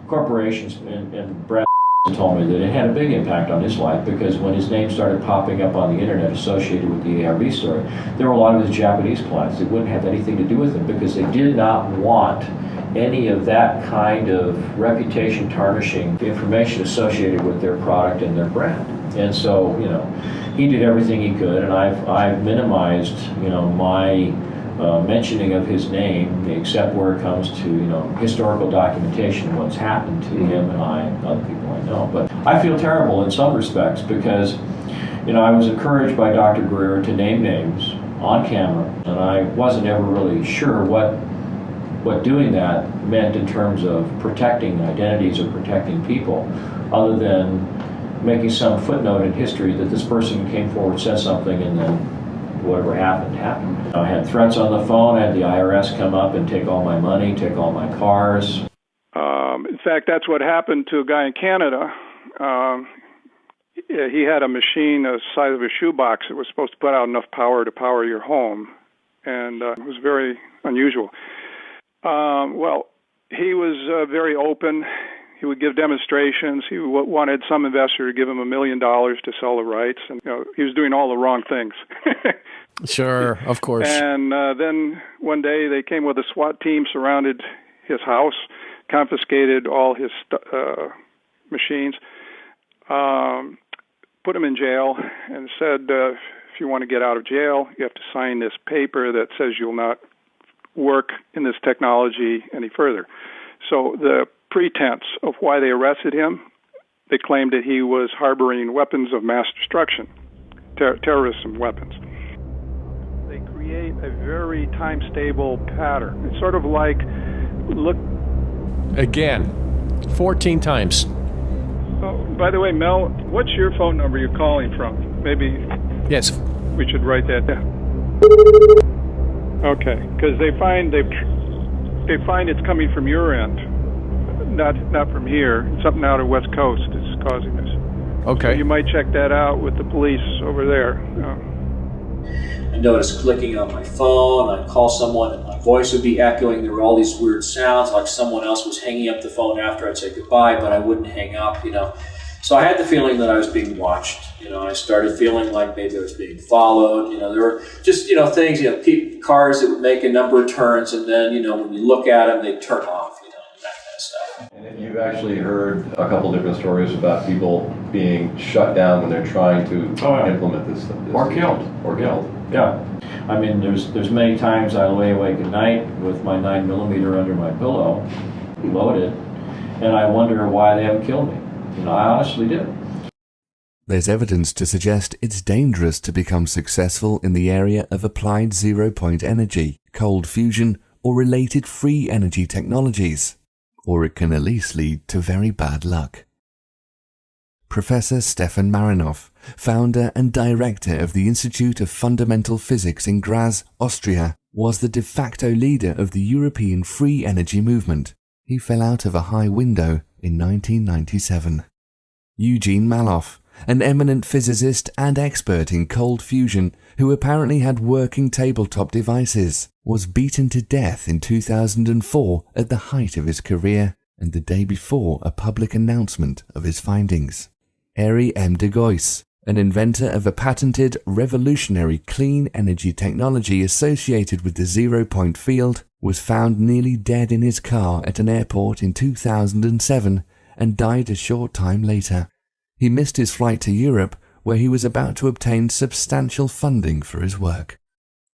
corporations, and Brad told me that it had a big impact on his life, because when his name started popping up on the internet associated with the ARV story, there were a lot of his Japanese clients that wouldn't have anything to do with him because they did not want any of that kind of reputation tarnishing information associated with their product and their brand. And so, he did everything he could, and I've minimized, my mentioning of his name, except where it comes to, historical documentation of what's happened to him and I and other people I know. But I feel terrible in some respects because, I was encouraged by Dr. Greer to name names on camera, and I wasn't ever really sure what doing that meant in terms of protecting identities or protecting people, other than making some footnote in history that this person came forward, said something, and then whatever happened, happened. I had threats on the phone. I had the IRS come up and take all my money, take all my cars. In fact, that's what happened to a guy in Canada. He had a machine the size of a shoebox that was supposed to put out enough power to power your home, and it was very unusual. Well, he was very open. He would give demonstrations. He wanted some investor to give him $1 million to sell the rights, and he was doing all the wrong things. Sure, of course. And then one day they came with a SWAT team, surrounded his house, confiscated all his machines, put him in jail, and said, if you want to get out of jail, you have to sign this paper that says you'll not work in this technology any further. So the pretense of why they arrested him, they claimed that he was harboring weapons of mass destruction, terrorism weapons. They create a very time-stable pattern. It's sort of like, look... Again, 14 times. Oh, by the way, Mel, what's your phone number you're calling from? Maybe... Yes. We should write that down. Okay, because they find it's coming from your end. Not from here. Something out of West Coast is causing this. Okay. So you might check that out with the police over there. I noticed clicking on my phone. I'd call someone and my voice would be echoing. There were all these weird sounds, like someone else was hanging up the phone after I'd say goodbye, but I wouldn't hang up, So I had the feeling that I was being watched. I started feeling like maybe I was being followed. There were just, things, cars that would make a number of turns, and then, when you look at them, they'd turn off, that kind of stuff. And you've actually heard a couple different stories about people being shut down when they're trying to implement this. Or killed. Yeah. I mean, there's many times I lay awake at night with my 9mm under my pillow, loaded, and I wonder why they haven't killed me. I honestly do. There's evidence to suggest it's dangerous to become successful in the area of applied zero-point energy, cold fusion, or related free energy technologies, or it can at least lead to very bad luck. Professor Stefan Marinoff, founder and director of the Institute of Fundamental Physics in Graz, Austria, was the de facto leader of the European free energy movement. He fell out of a high window in 1997. Eugene Maloff, an eminent physicist and expert in cold fusion who apparently had working tabletop devices, was beaten to death in 2004 at the height of his career and the day before a public announcement of his findings. Arie M. de Gois, an inventor of a patented revolutionary clean energy technology associated with the zero-point field, was found nearly dead in his car at an airport in 2007 and died a short time later. He missed his flight to Europe, where he was about to obtain substantial funding for his work.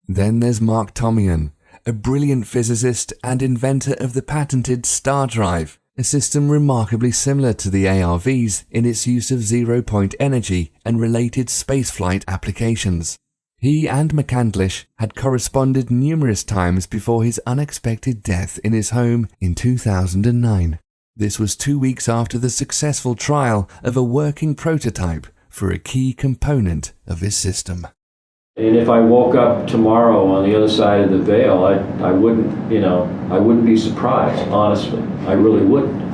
Then there's Mark Tomian, a brilliant physicist and inventor of the patented star drive, a system remarkably similar to the ARVs in its use of zero-point energy and related spaceflight applications. He and McCandlish had corresponded numerous times before his unexpected death in his home in 2009. This was 2 weeks after the successful trial of a working prototype for a key component of his system. And if I woke up tomorrow on the other side of the veil, I wouldn't be surprised, honestly. I really wouldn't.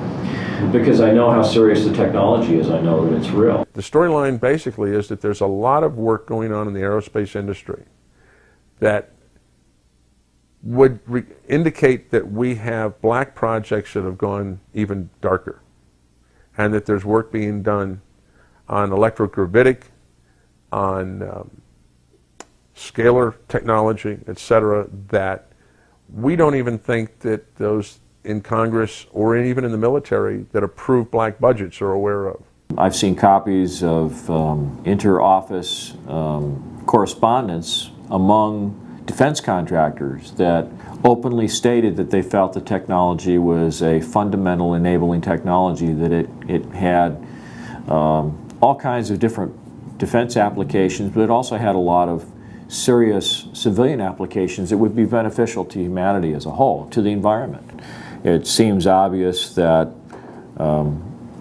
Because I know how serious the technology is, I know that it's real. The storyline basically is that there's a lot of work going on in the aerospace industry that would indicate that we have black projects that have gone even darker, and that there's work being done on electrogravitic, on scalar technology, etc., that we don't even think that those in Congress or even in the military that approve black budgets are aware of. I've seen copies of inter-office correspondence among defense contractors that openly stated that they felt the technology was a fundamental enabling technology, that it had all kinds of different defense applications, but it also had a lot of serious civilian applications that would be beneficial to humanity as a whole, to the environment. It seems obvious that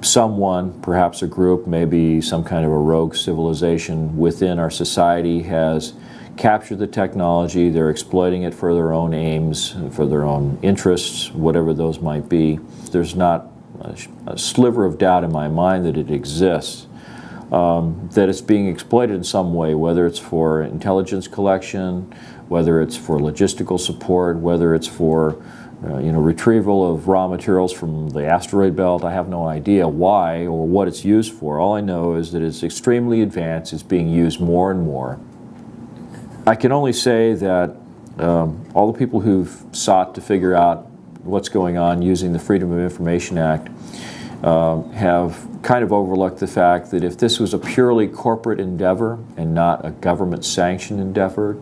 someone, perhaps a group, maybe some kind of a rogue civilization within our society has captured the technology, they're exploiting it for their own aims, for their own interests, whatever those might be. There's not a sliver of doubt in my mind that it exists, that it's being exploited in some way, whether it's for intelligence collection, whether it's for logistical support, whether it's for retrieval of raw materials from the asteroid belt. I have no idea why or what it's used for. All I know is that it's extremely advanced, it's being used more and more. I can only say that all the people who've sought to figure out what's going on using the Freedom of Information Act have kind of overlooked the fact that if this was a purely corporate endeavor and not a government-sanctioned endeavor,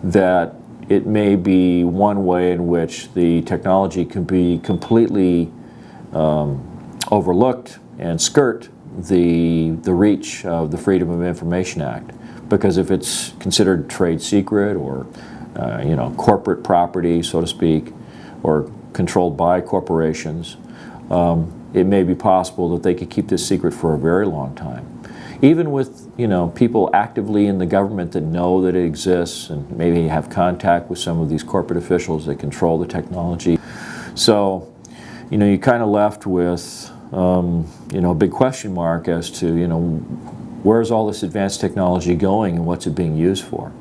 that it may be one way in which the technology can be completely overlooked and skirt the reach of the Freedom of Information Act. Because if it's considered trade secret or corporate property, so to speak, or controlled by corporations, it may be possible that they could keep this secret for a very long time. Even with people actively in the government that know that it exists and maybe have contact with some of these corporate officials that control the technology. So, you're kind of left with a big question mark as to where's all this advanced technology going and what's it being used for?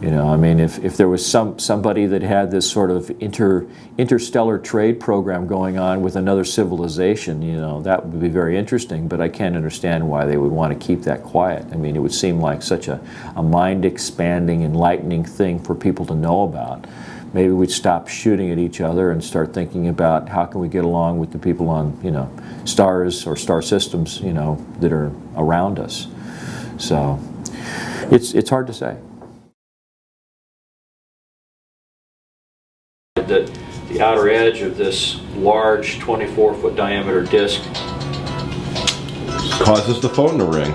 If there was somebody that had this sort of interstellar trade program going on with another civilization, that would be very interesting, but I can't understand why they would want to keep that quiet. It would seem like such a mind-expanding, enlightening thing for people to know about. Maybe we'd stop shooting at each other and start thinking about how can we get along with the people on, stars or star systems, that are around us. So it's hard to say. That the outer edge of this large 24-foot diameter disc causes the phone to ring.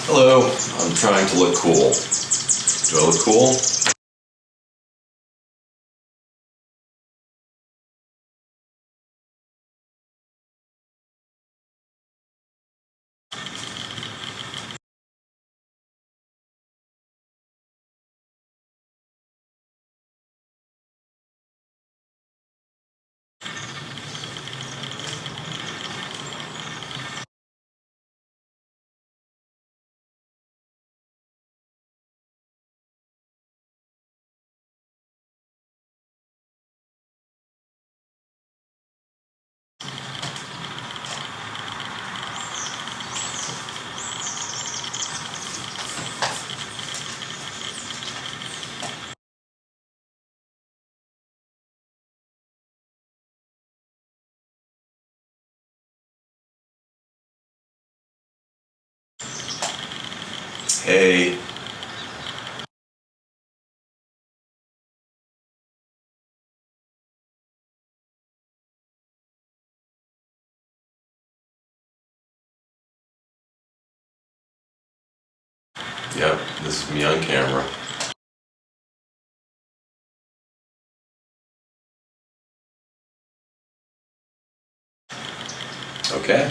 Hello, I'm trying to look cool. Do I look cool? A. Yep, this is me on camera. Okay.